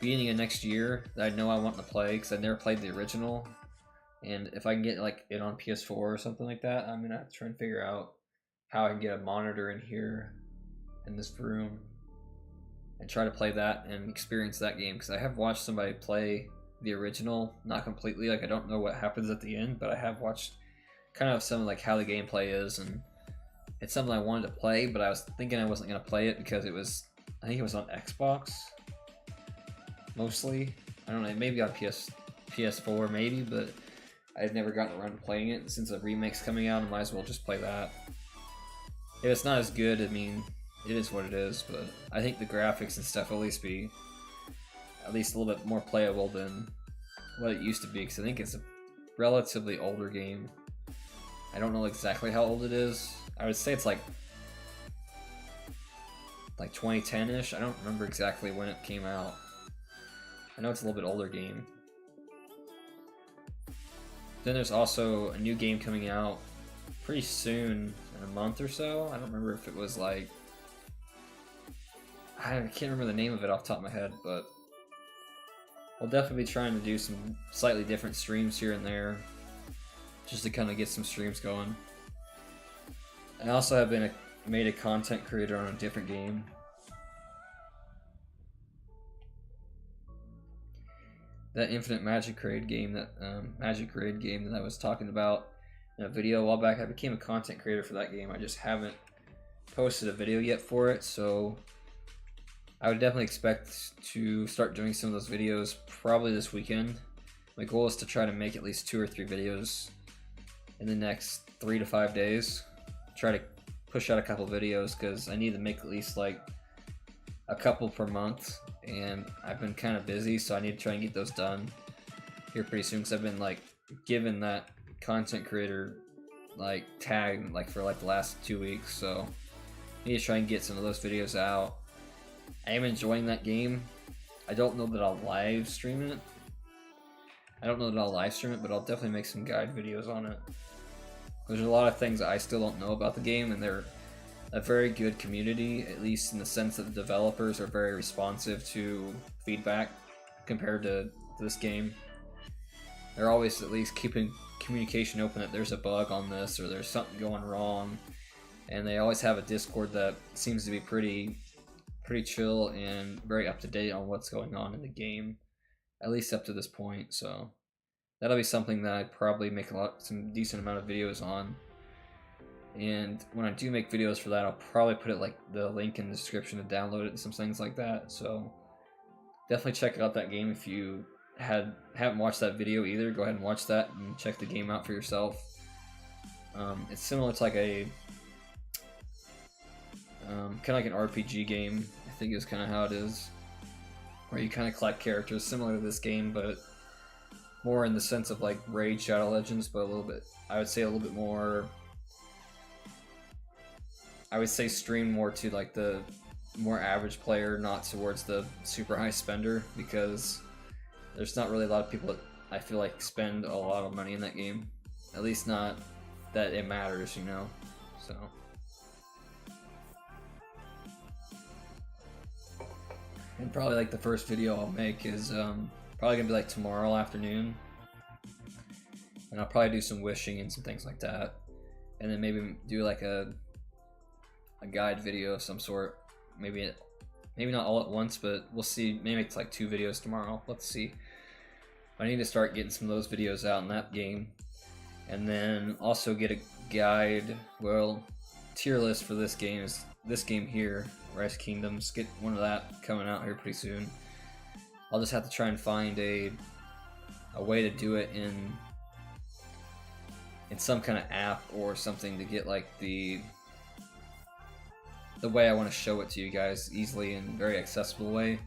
beginning of next year, that I know I want to play because I've never played the original. And if I can get like it on PS4 or something like that, I'm gonna have to try and figure out how I can get a monitor in here in this room and try to play that and experience that game, because I have watched somebody play the original, not completely, like I don't know what happens at the end, but I have watched kind of some like how the gameplay is, and it's something I wanted to play, but I was thinking I wasn't going to play it because it was, I think it was on Xbox mostly, I don't know, maybe on PS4 maybe, but I had never gotten around to playing it. Since the remake's coming out, I might as well just play that. If it's not as good, I mean, it is what it is, but I think the graphics and stuff will at least be a little bit more playable than what it used to be, because I think it's a relatively older game. I don't know exactly how old it is. I would say it's like 2010-ish. I don't remember exactly when it came out. I know it's a little bit older game. Then there's also a new game coming out pretty soon, in a month or so. I don't remember if it was like, I can't remember the name of it off the top of my head, but I'll definitely be trying to do some slightly different streams here and there, just to kind of get some streams going. I also have made a content creator on a different game. That Infinite Magic Raid game that I was talking about, in a video a while back. I became a content creator for that game. I just haven't posted a video yet for it, so I would definitely expect to start doing some of those videos probably this weekend. My goal is to try to make at least 2 or 3 videos in the next 3 to 5 days. Try to push out a couple videos because I need to make at least like a couple per month, and I've been kind of busy, so I need to try and get those done here pretty soon because I've been like given that content creator like tag like for like the last 2 weeks, so I need to try and get some of those videos out. I am enjoying that game. I don't know that I'll live stream it. But I'll definitely make some guide videos on it. There's a lot of things that I still don't know about the game, and they're a very good community, at least in the sense that the developers are very responsive to feedback compared to this game. They're always at least keeping communication open that there's a bug on this or there's something going wrong, and they always have a Discord that seems to be pretty chill and very up to date on what's going on in the game, at least up to this point. So that'll be something that I'd probably make some decent amount of videos on. And when I do make videos for that, I'll probably put it like the link in the description to download it and some things like that. So definitely check out that game if you haven't watched that video either. Go ahead and watch that and check the game out for yourself. It's similar to like a kind of like an RPG game, I think is kind of how it is, where you kind of collect characters similar to this game, but more in the sense of like Raid Shadow Legends, but a little bit, I would say a little bit more, I would say stream more to like the more average player, not towards the super high spender, because there's not really a lot of people that I feel like spend a lot of money in that game, at least not that it matters, you know. So and probably like the first video I'll make is probably gonna be like tomorrow afternoon, and I'll probably do some wishing and some things like that, and then maybe do like a guide video of some sort. Maybe not all at once, but we'll see. Maybe it's like 2 videos tomorrow. Let's see. I need to start getting some of those videos out in that game, and then also get a guide. Well, tier list for this game is this game here, Rise Kingdoms. Get one of that coming out here pretty soon. I'll just have to try and find a way to do it in some kind of app or something to get like the way I want to show it to you guys easily and very accessible way.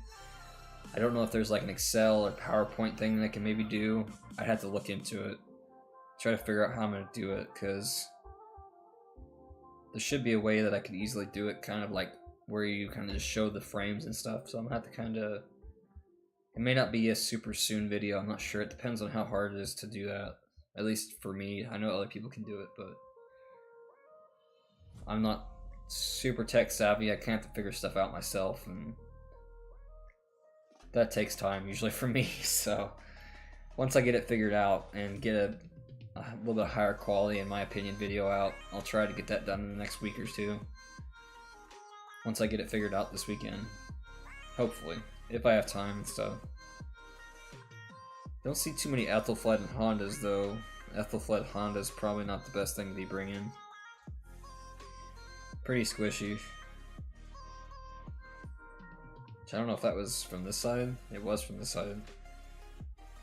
I don't know if there's like an Excel or PowerPoint thing that I can maybe do. I'd have to look into it, try to figure out how I'm going to do it, because there should be a way that I could easily do it, kind of like where you kind of just show the frames and stuff. So I'm going to have to kind of, it may not be a super soon video, I'm not sure. It depends on how hard it is to do that, at least for me. I know other people can do it, but I'm not super tech savvy. I can't have to figure stuff out myself, and that takes time usually for me. So once I get it figured out and get a little bit higher quality, in my opinion, video out, I'll try to get that done in the next week or 2. Once I get it figured out this weekend, hopefully, if I have time and stuff. Don't see too many Ethelfled and Hondas though. Ethelfled Honda's probably not the best thing to be bringing. Pretty squishy. I don't know if that was from this side. It was from this side.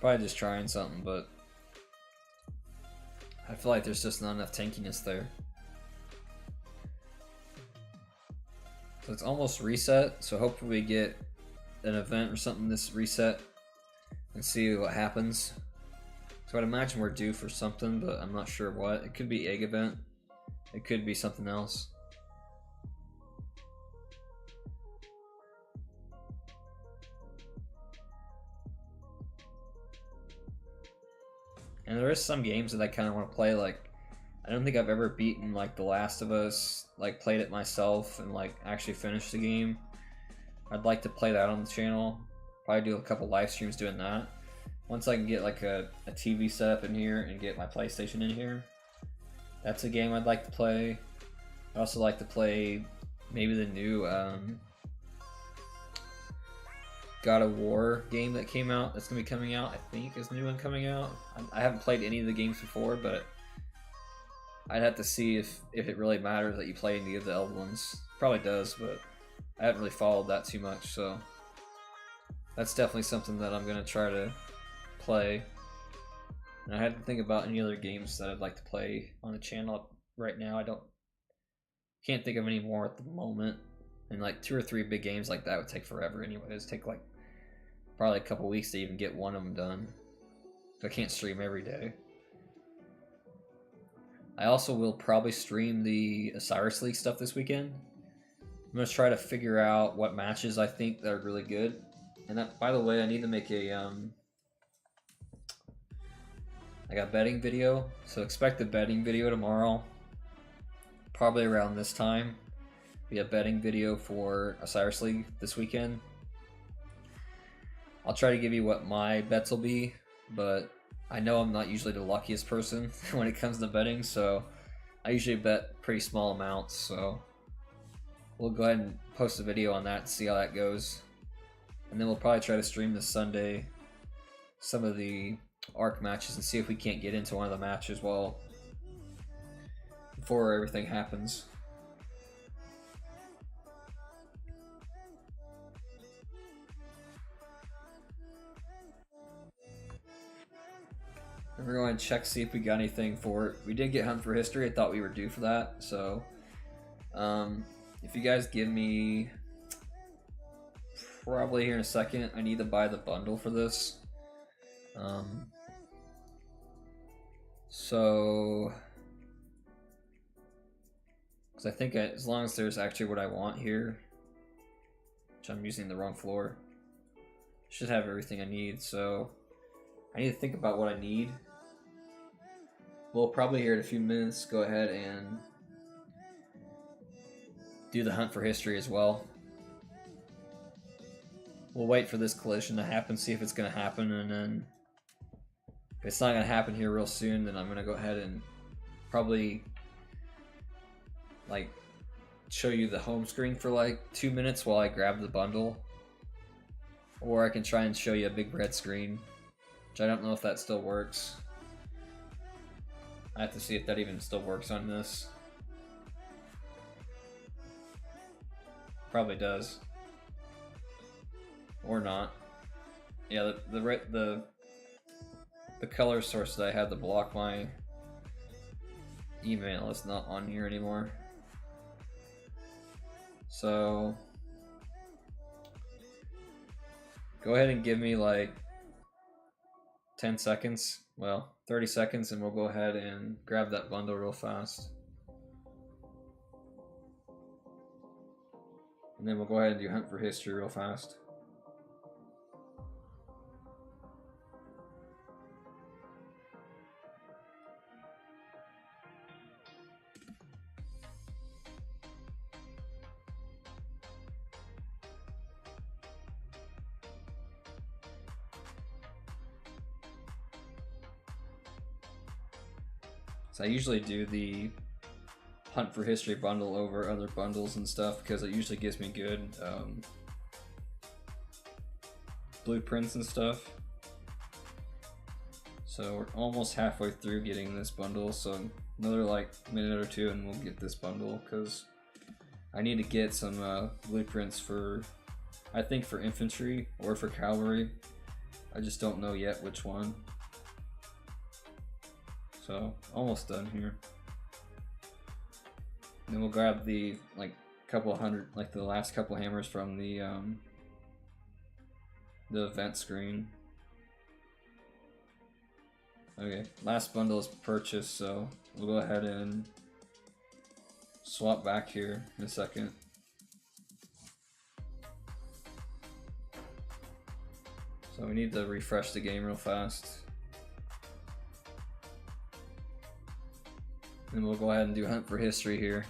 Probably just trying something, but I feel like there's just not enough tankiness there. So it's almost reset, so hopefully we get an event or something this reset and see what happens. So I'd imagine we're due for something, but I'm not sure what. It could be egg event. It could be something else. And there is some games that I kind of want to play. Like, I don't think I've ever beaten like The Last of Us, like played it myself and like actually finished the game. I'd like to play that on the channel. Probably do a couple live streams doing that. Once I can get like a TV set up in here and get my PlayStation in here, that's a game I'd like to play. I'd also like to play maybe the new God of War game that came out. That's gonna be coming out, I think, is the new one coming out. I haven't played any of the games before, but I'd have to see if it really matters that you play any of the old ones. Probably does, but I haven't really followed that too much, so that's definitely something that I'm gonna try to play. And I had to think about any other games that I'd like to play on the channel right now. Can't think of any more at the moment. And like 2 or 3 big games like that would take forever anyways. Take like probably a couple weeks to even get one of them done. So I can't stream every day. I also will probably stream the Osiris League stuff this weekend. I'm gonna try to figure out what matches I think that are really good. And that, by the way, I need to make a like a betting video. So expect a betting video tomorrow, probably around this time. Be a betting video for Osiris League this weekend. I'll try to give you what my bets will be, but I know I'm not usually the luckiest person when it comes to betting, so I usually bet pretty small amounts, so we'll go ahead and post a video on that and see how that goes. And then we'll probably try to stream this Sunday some of the ARC matches and see if we can't get into one of the matches before everything happens. We're going to check, see if we got anything for it. We did get Hunt for History. I thought we were due for that. So, if you guys give me probably here in a second, I need to buy the bundle for this. So, because I think as long as there's actually what I want here, which I'm using the wrong floor, should have everything I need. So, I need to think about what I need. We'll probably here in a few minutes go ahead and do the Hunt for History as well. We'll wait for this collision to happen, see if it's going to happen, and then if it's not going to happen here real soon, then I'm going to go ahead and probably like show you the home screen for like 2 minutes while I grab the bundle. Or I can try and show you a big red screen, which I don't know if that still works. I have to see if that even still works on this. Probably does. Or not. Yeah, the color source that I had to block my email is not on here anymore. So go ahead and give me like 10 seconds. Well, 30 seconds, and we'll go ahead and grab that bundle real fast. And then we'll go ahead and do Hunt for History real fast. So I usually do the Hunt for History bundle over other bundles and stuff because it usually gives me good blueprints and stuff. So we're almost halfway through getting this bundle, so another like minute or two and we'll get this bundle because I need to get some blueprints for, I think for infantry or for cavalry. I just don't know yet which one. So almost done here. And then we'll grab the like couple hundred, like the last couple hammers from the event screen. Okay, last bundle is purchased, so we'll go ahead and swap back here in a second. So we need to refresh the game real fast. And we'll go ahead and do Hunt for History here.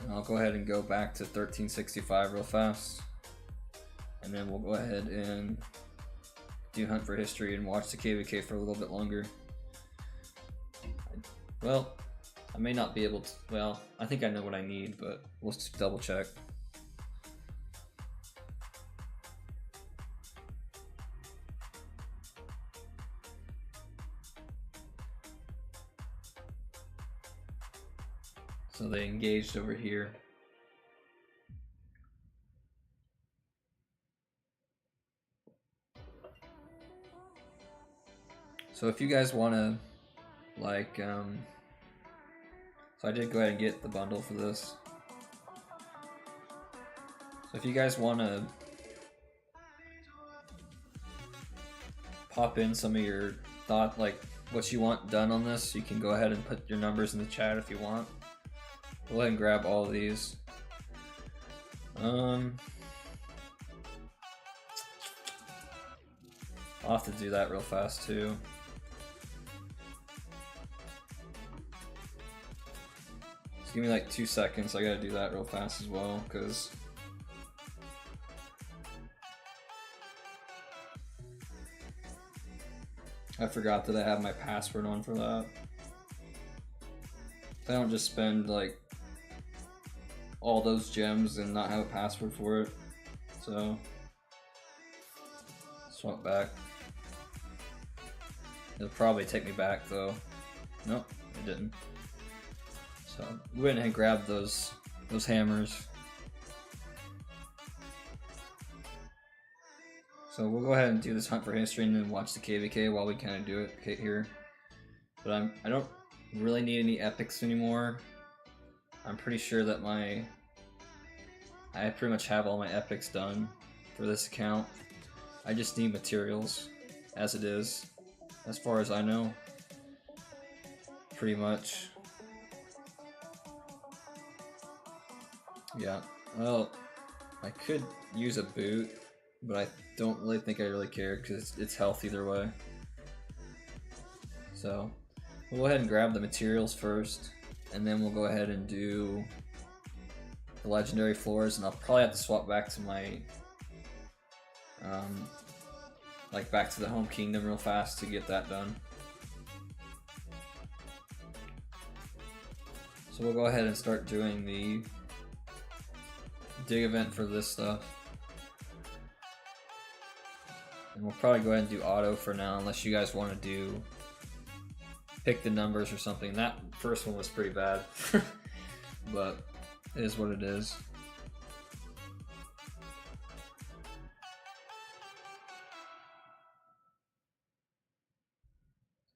And I'll go ahead and go back to 1365 real fast. And then we'll go ahead and do Hunt for History and watch the KVK for a little bit longer. Well, I may not be able to, well, I think I know what I need, but we'll just double check. So they engaged over here. So if you guys want to, like, so I did go ahead and get the bundle for this. So if you guys want to pop in some of your thought, like what you want done on this, you can go ahead and put your numbers in the chat if you want. Go ahead and grab all of these. I'll have to do that real fast too. Just give me like 2 seconds. I gotta do that real fast as well, because I forgot that I have my password on for that. I don't just spend like all those gems and not have a password for it. So swap back. It'll probably take me back though. Nope, it didn't. So we went and grabbed those hammers. So we'll go ahead and do this hunt for history and then watch the KVK while we kind of do it here. But I don't really need any epics anymore. I'm pretty sure that I pretty much have all my epics done for this account. I just need materials as it is, as far as I know. Pretty much. Yeah, well, I could use a boot, but I don't really think I really care because it's health either way. So we'll go ahead and grab the materials first, and then we'll go ahead and do the legendary floors, and I'll probably have to swap back to my like back to the home kingdom real fast to get that done. So we'll go ahead and start doing the dig event for this stuff. And we'll probably go ahead and do auto for now, unless you guys want to pick the numbers or something. That first one was pretty bad, but it is what it is.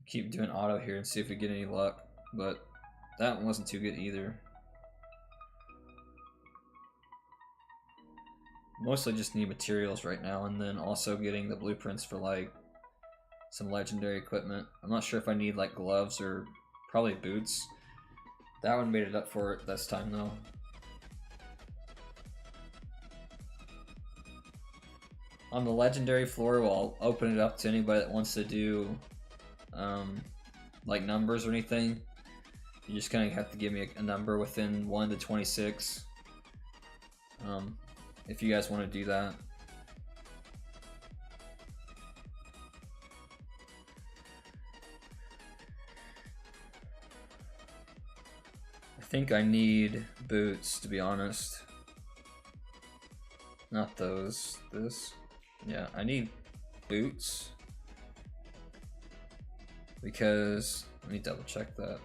Keep doing auto here and see if we get any luck, but that one wasn't too good either. Mostly just need materials right now, and then also getting the blueprints for like some legendary equipment. I'm not sure if I need like gloves or probably boots. That one made it up for it this time though. On the legendary floor, I'll open it up to anybody that wants to do like numbers or anything. You just kind of have to give me a number within 1 to 26. If you guys want to do that. I think I need boots, to be honest. Not those. This. Yeah, I need boots. Because, let me double check that.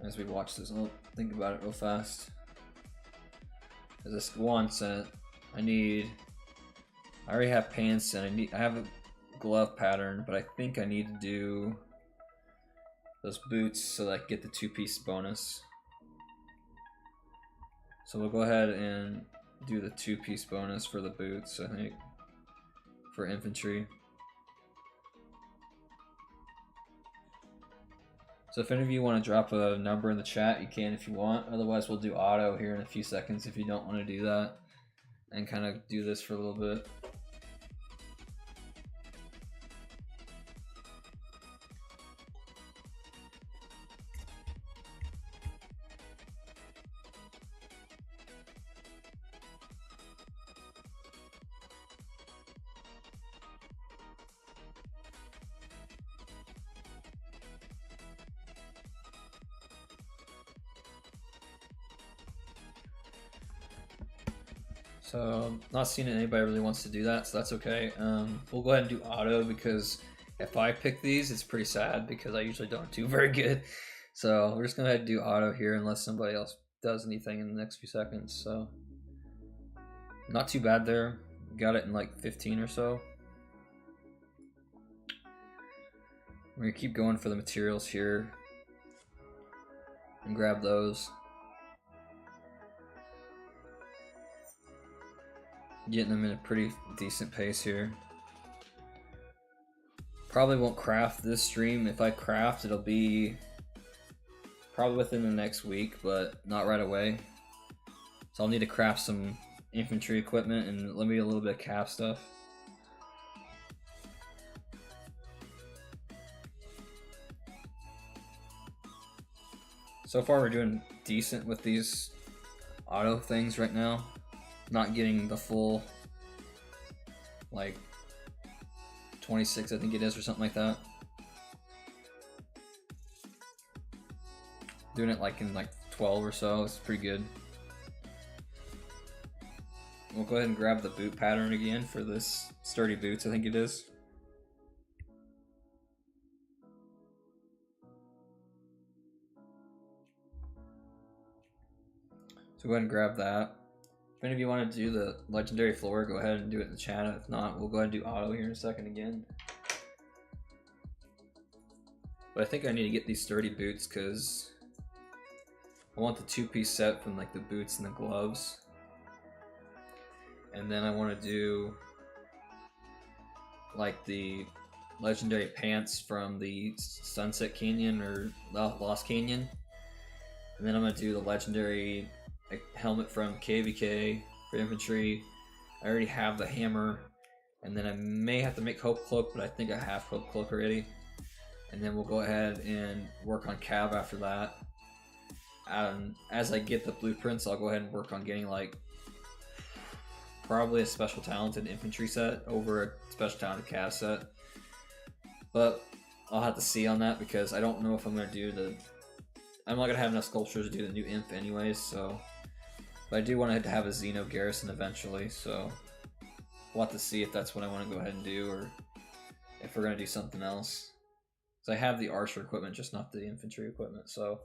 As we watch this, I'll think about it real fast. This one set, I already have pants and I have a glove pattern, but I think I need to do those boots so that I get the 2-piece bonus. So we'll go ahead and do the 2-piece bonus for the boots, I think, for infantry. So if any of you want to drop a number in the chat, you can if you want. Otherwise, we'll do auto here in a few seconds if you don't want to do that. And kind of do this for a little bit. So, not seeing anybody really wants to do that, so that's okay. We'll go ahead and do auto because if I pick these, it's pretty sad because I usually don't do very good. So we're just gonna head do auto here unless somebody else does anything in the next few seconds. So not too bad there. Got it in like 15 or so. We're gonna keep going for the materials here and grab those. Getting them in a pretty decent pace here. Probably won't craft this stream. If I craft, it'll be probably within the next week, but not right away. So I'll need to craft some infantry equipment and let me a little bit of cap stuff. So far we're doing decent with these auto things right now. Not getting the full, like, 26 I think it is or something like that. Doing it like in like 12 or so, it's pretty good. We'll go ahead and grab the boot pattern again for this sturdy boots, I think it is. So go ahead and grab that. If any of you want to do the legendary floor, go ahead and do it in the chat. If not, we'll go ahead and do auto here in a second again. But I think I need to get these sturdy boots because I want the two-piece set from like the boots and the gloves. And then I want to do like the legendary pants from the Sunset Canyon or Lost Canyon. And then I'm going to do the legendary helmet from KVK for infantry. I already have the hammer, and then I may have to make Hope Cloak, but I think I have Hope Cloak already. And then we'll go ahead and work on Cav after that. As I get the blueprints, I'll go ahead and work on getting like probably a special talented infantry set over a special talented Cav set. But I'll have to see on that because I don't know if I'm going to do the... I'm not going to have enough sculptures to do the new imp anyways, so... But I do want to have a Xeno garrison eventually, so we'll have to see if that's what I want to go ahead and do, or if we're going to do something else. So I have the archer equipment, just not the infantry equipment, so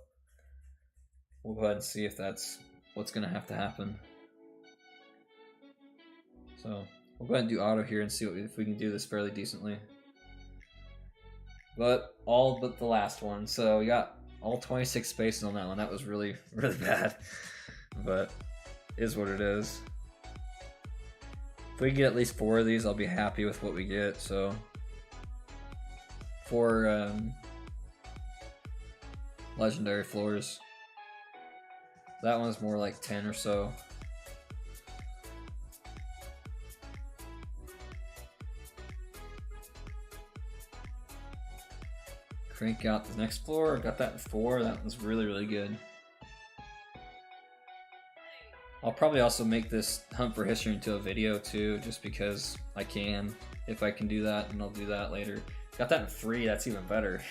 we'll go ahead and see if that's what's going to have to happen. So we'll go ahead and do auto here and see if we can do this fairly decently. But all but the last one, so we got all 26 spaces on that one. That was really, really bad, but is what it is. If we get at least 4 of these, I'll be happy with what we get. So for legendary floors, that one's more like 10 or so. Crank out the next floor. Got that in 4. That was really, really good. I'll probably also make this Hunt for History into a video too, just because I can. If I can do that, and I'll do that later. Got that in 3, that's even better.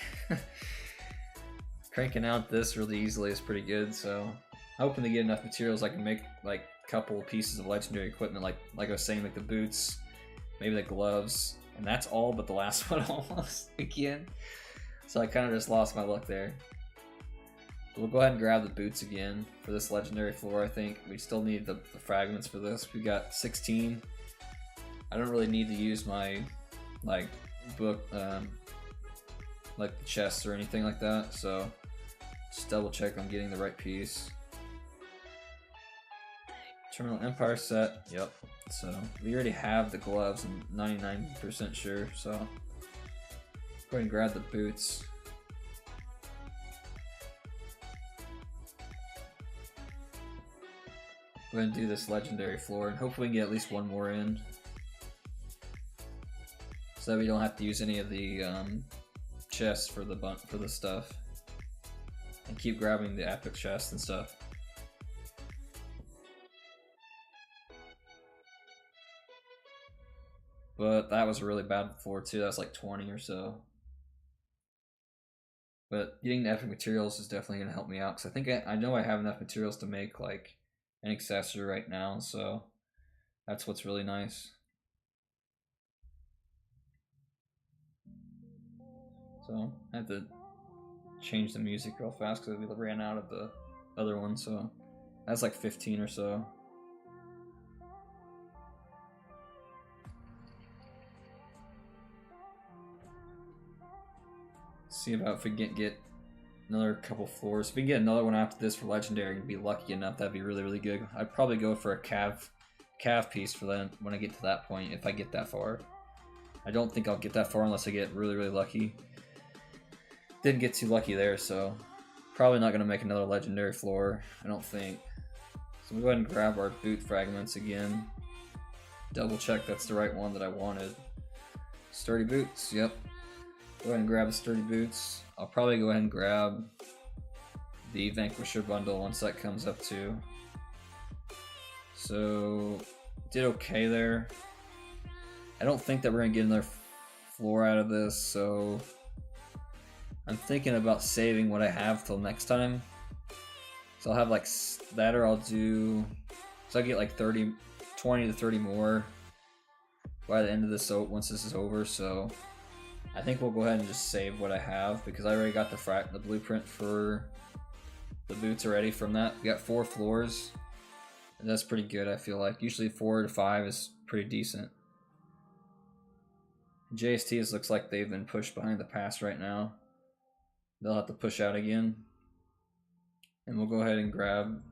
Cranking out this really easily is pretty good, so I'm hoping to get enough materials I can make like a couple pieces of legendary equipment, like I was saying, like the boots, maybe the gloves, and that's all but the last one almost again. So I kind of just lost my luck there. We'll go ahead and grab the boots again for this legendary floor. I think we still need the fragments for this. We got 16. I don't really need to use my like book, like the chests or anything like that. So just double check I'm getting the right piece. Terminal Empire set. Yep. So we already have the gloves. I'm 99% sure. So go ahead and grab the boots. Go ahead and do this legendary floor, and hopefully we can get at least one more in, so that we don't have to use any of the chests for the stuff, and keep grabbing the epic chests and stuff. But that was a really bad floor too. That was like 20 or so. But getting the epic materials is definitely going to help me out, because I think I know I have enough materials to make like an accessory right now, so that's what's really nice. So I have to change the music real fast because we ran out of the other one, so that's like 15 or so. See about if we get another couple floors. If we can get another one after this for legendary and be lucky enough, that'd be really, really good. I'd probably go for a cav piece for that when I get to that point, if I get that far. I don't think I'll get that far unless I get really, really lucky. Didn't get too lucky there, so probably not going to make another legendary floor, I don't think. So we'll go ahead and grab our boot fragments again. Double check that's the right one that I wanted. Sturdy boots, yep. Go ahead and grab the sturdy boots. I'll probably go ahead and grab the Vanquisher bundle once that comes up too. So, did okay there. I don't think that we're going to get another floor out of this, so I'm thinking about saving what I have till next time. So I'll have like that, or I'll do, so I get like 20 to 30 more by the end of this, once this is over. So I think we'll go ahead and just save what I have, because I already got the blueprint for the boots already from that. We got 4 floors, and that's pretty good, I feel like. Usually 4 to 5 is pretty decent. JSTs looks like they've been pushed behind the pass right now. They'll have to push out again. And we'll go ahead and grab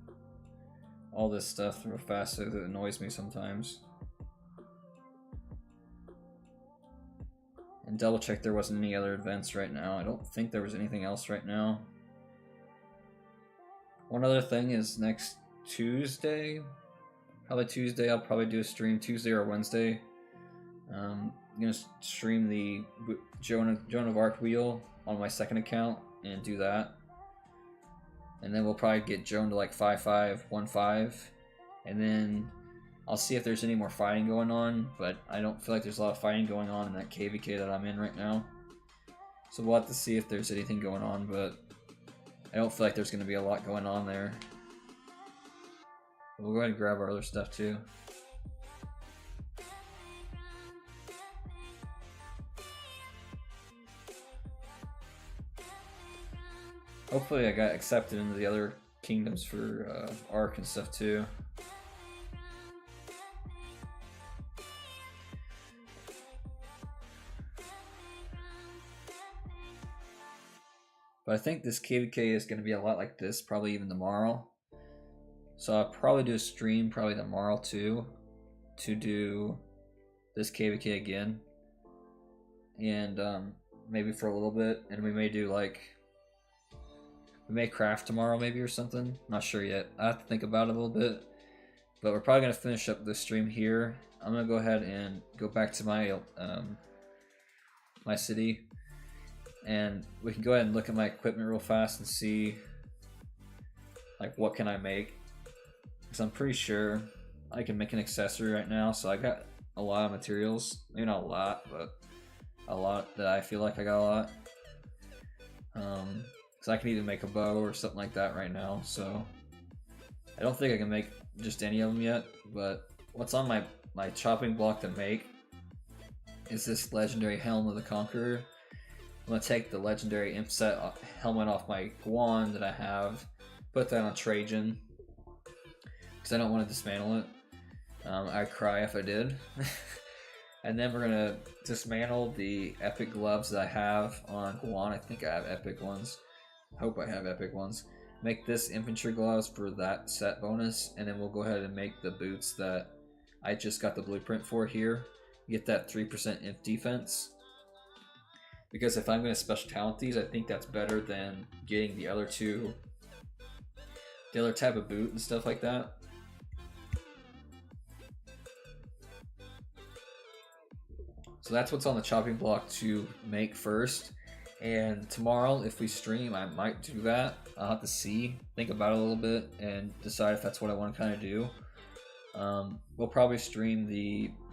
all this stuff real fast so that it annoys me sometimes. And double check there wasn't any other events right now. I don't think there was anything else right now. One other thing is next Tuesday, probably Tuesday, I'll probably do a stream Tuesday or Wednesday. I'm gonna stream the Joan of Arc wheel on my second account and do that. And then we'll probably get Joan to like 5-5-1-5. And then I'll see if there's any more fighting going on, but I don't feel like there's a lot of fighting going on in that KVK that I'm in right now. So we'll have to see if there's anything going on, but I don't feel like there's going to be a lot going on there. We'll go ahead and grab our other stuff too. Hopefully I got accepted into the other kingdoms for Arc and stuff too. But I think this KVK is going to be a lot like this, probably even tomorrow. So I'll probably do a stream probably tomorrow too, to do this KVK again. And maybe for a little bit, and we may do like, we may craft tomorrow maybe or something. Not sure yet. I have to think about it a little bit. But we're probably going to finish up this stream here. I'm going to go ahead and go back to my my city. And we can go ahead and look at my equipment real fast and see like what can I make. Because I'm pretty sure I can make an accessory right now. So I got a lot of materials. Maybe not a lot, but a lot that I feel like I got a lot. So I can either make a bow or something like that right now. So I don't think I can make just any of them yet. But what's on my chopping block to make is this legendary Helm of the Conqueror. I'm going to take the legendary imp set helmet off my Guan that I have, put that on Trajan, because I don't want to dismantle it. I'd cry if I did. And then we're going to dismantle the epic gloves that I have on Guan. I think I have epic ones. Hope I have epic ones. Make this infantry gloves for that set bonus, and then we'll go ahead and make the boots that I just got the blueprint for here. Get that 3% imp defense. Because if I'm going to special talent these, I think that's better than getting the other two, the other type of boot and stuff like that. So that's what's on the chopping block to make first. And tomorrow, if we stream, I might do that. I'll have to see, think about it a little bit, and decide if that's what I want to kind of do. We'll probably stream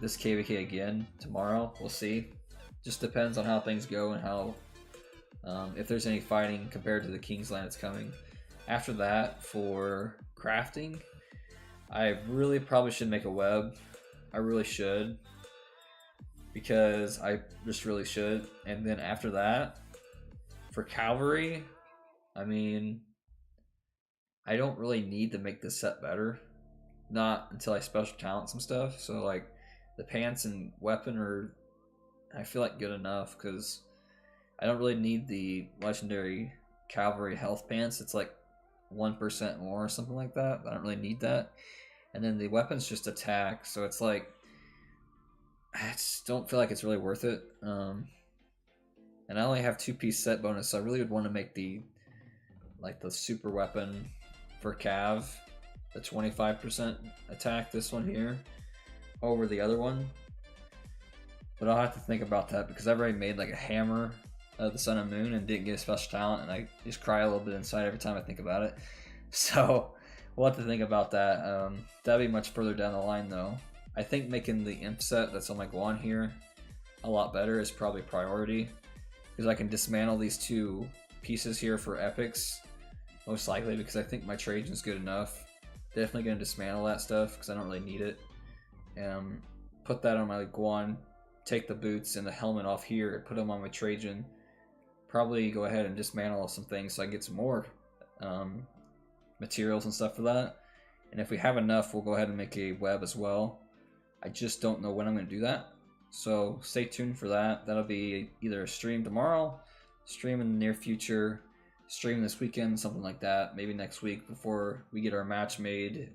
this KVK again tomorrow. We'll see. Just depends on how things go and how, if there's any fighting compared to the King's Land that's coming. After that, for crafting, I really probably should make a web. I really should. Because I just really should. And then after that, for cavalry, I mean, I don't really need to make this set better. Not until I special talent some stuff. So like the pants and weapon are, I feel like, good enough because I don't really need the legendary cavalry health pants. It's like 1% more or something like that. I don't really need that. And then the weapons just attack, so it's like I just don't feel like it's really worth it. And I only have 2-piece set bonus, so I really would want to make the super weapon for Cav, the 25% attack, this one here, over the other one. But I'll have to think about that because I've already made like a hammer of the Sun and Moon and didn't get a special talent, and I just cry a little bit inside every time I think about it. So we'll have to think about that. That'll be much further down the line though. I think making the imp set that's on my Guan here a lot better is probably priority because I can dismantle these 2 pieces here for epics most likely because I think my Trajan's good enough. Definitely going to dismantle that stuff because I don't really need it. Put that on my Guan, take the boots and the helmet off here, put them on my Trajan. Probably go ahead and dismantle some things so I can get some more materials and stuff for that. And if we have enough, we'll go ahead and make a web as well. I just don't know when I'm going to do that. So stay tuned for that. That'll be either a stream tomorrow, stream in the near future, stream this weekend, something like that. Maybe next week before we get our match made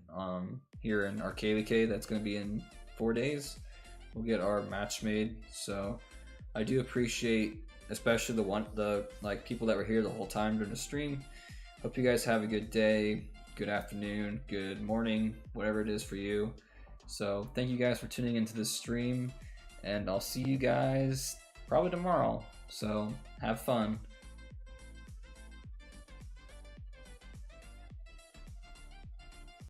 here in RKVK. That's going to be in 4 days. We'll get our match made. So I do appreciate, especially the people that were here the whole time during the stream. Hope you guys have a good day, good afternoon, good morning, whatever it is for you. So thank you guys for tuning into this stream, and I'll see you guys probably tomorrow. So have fun.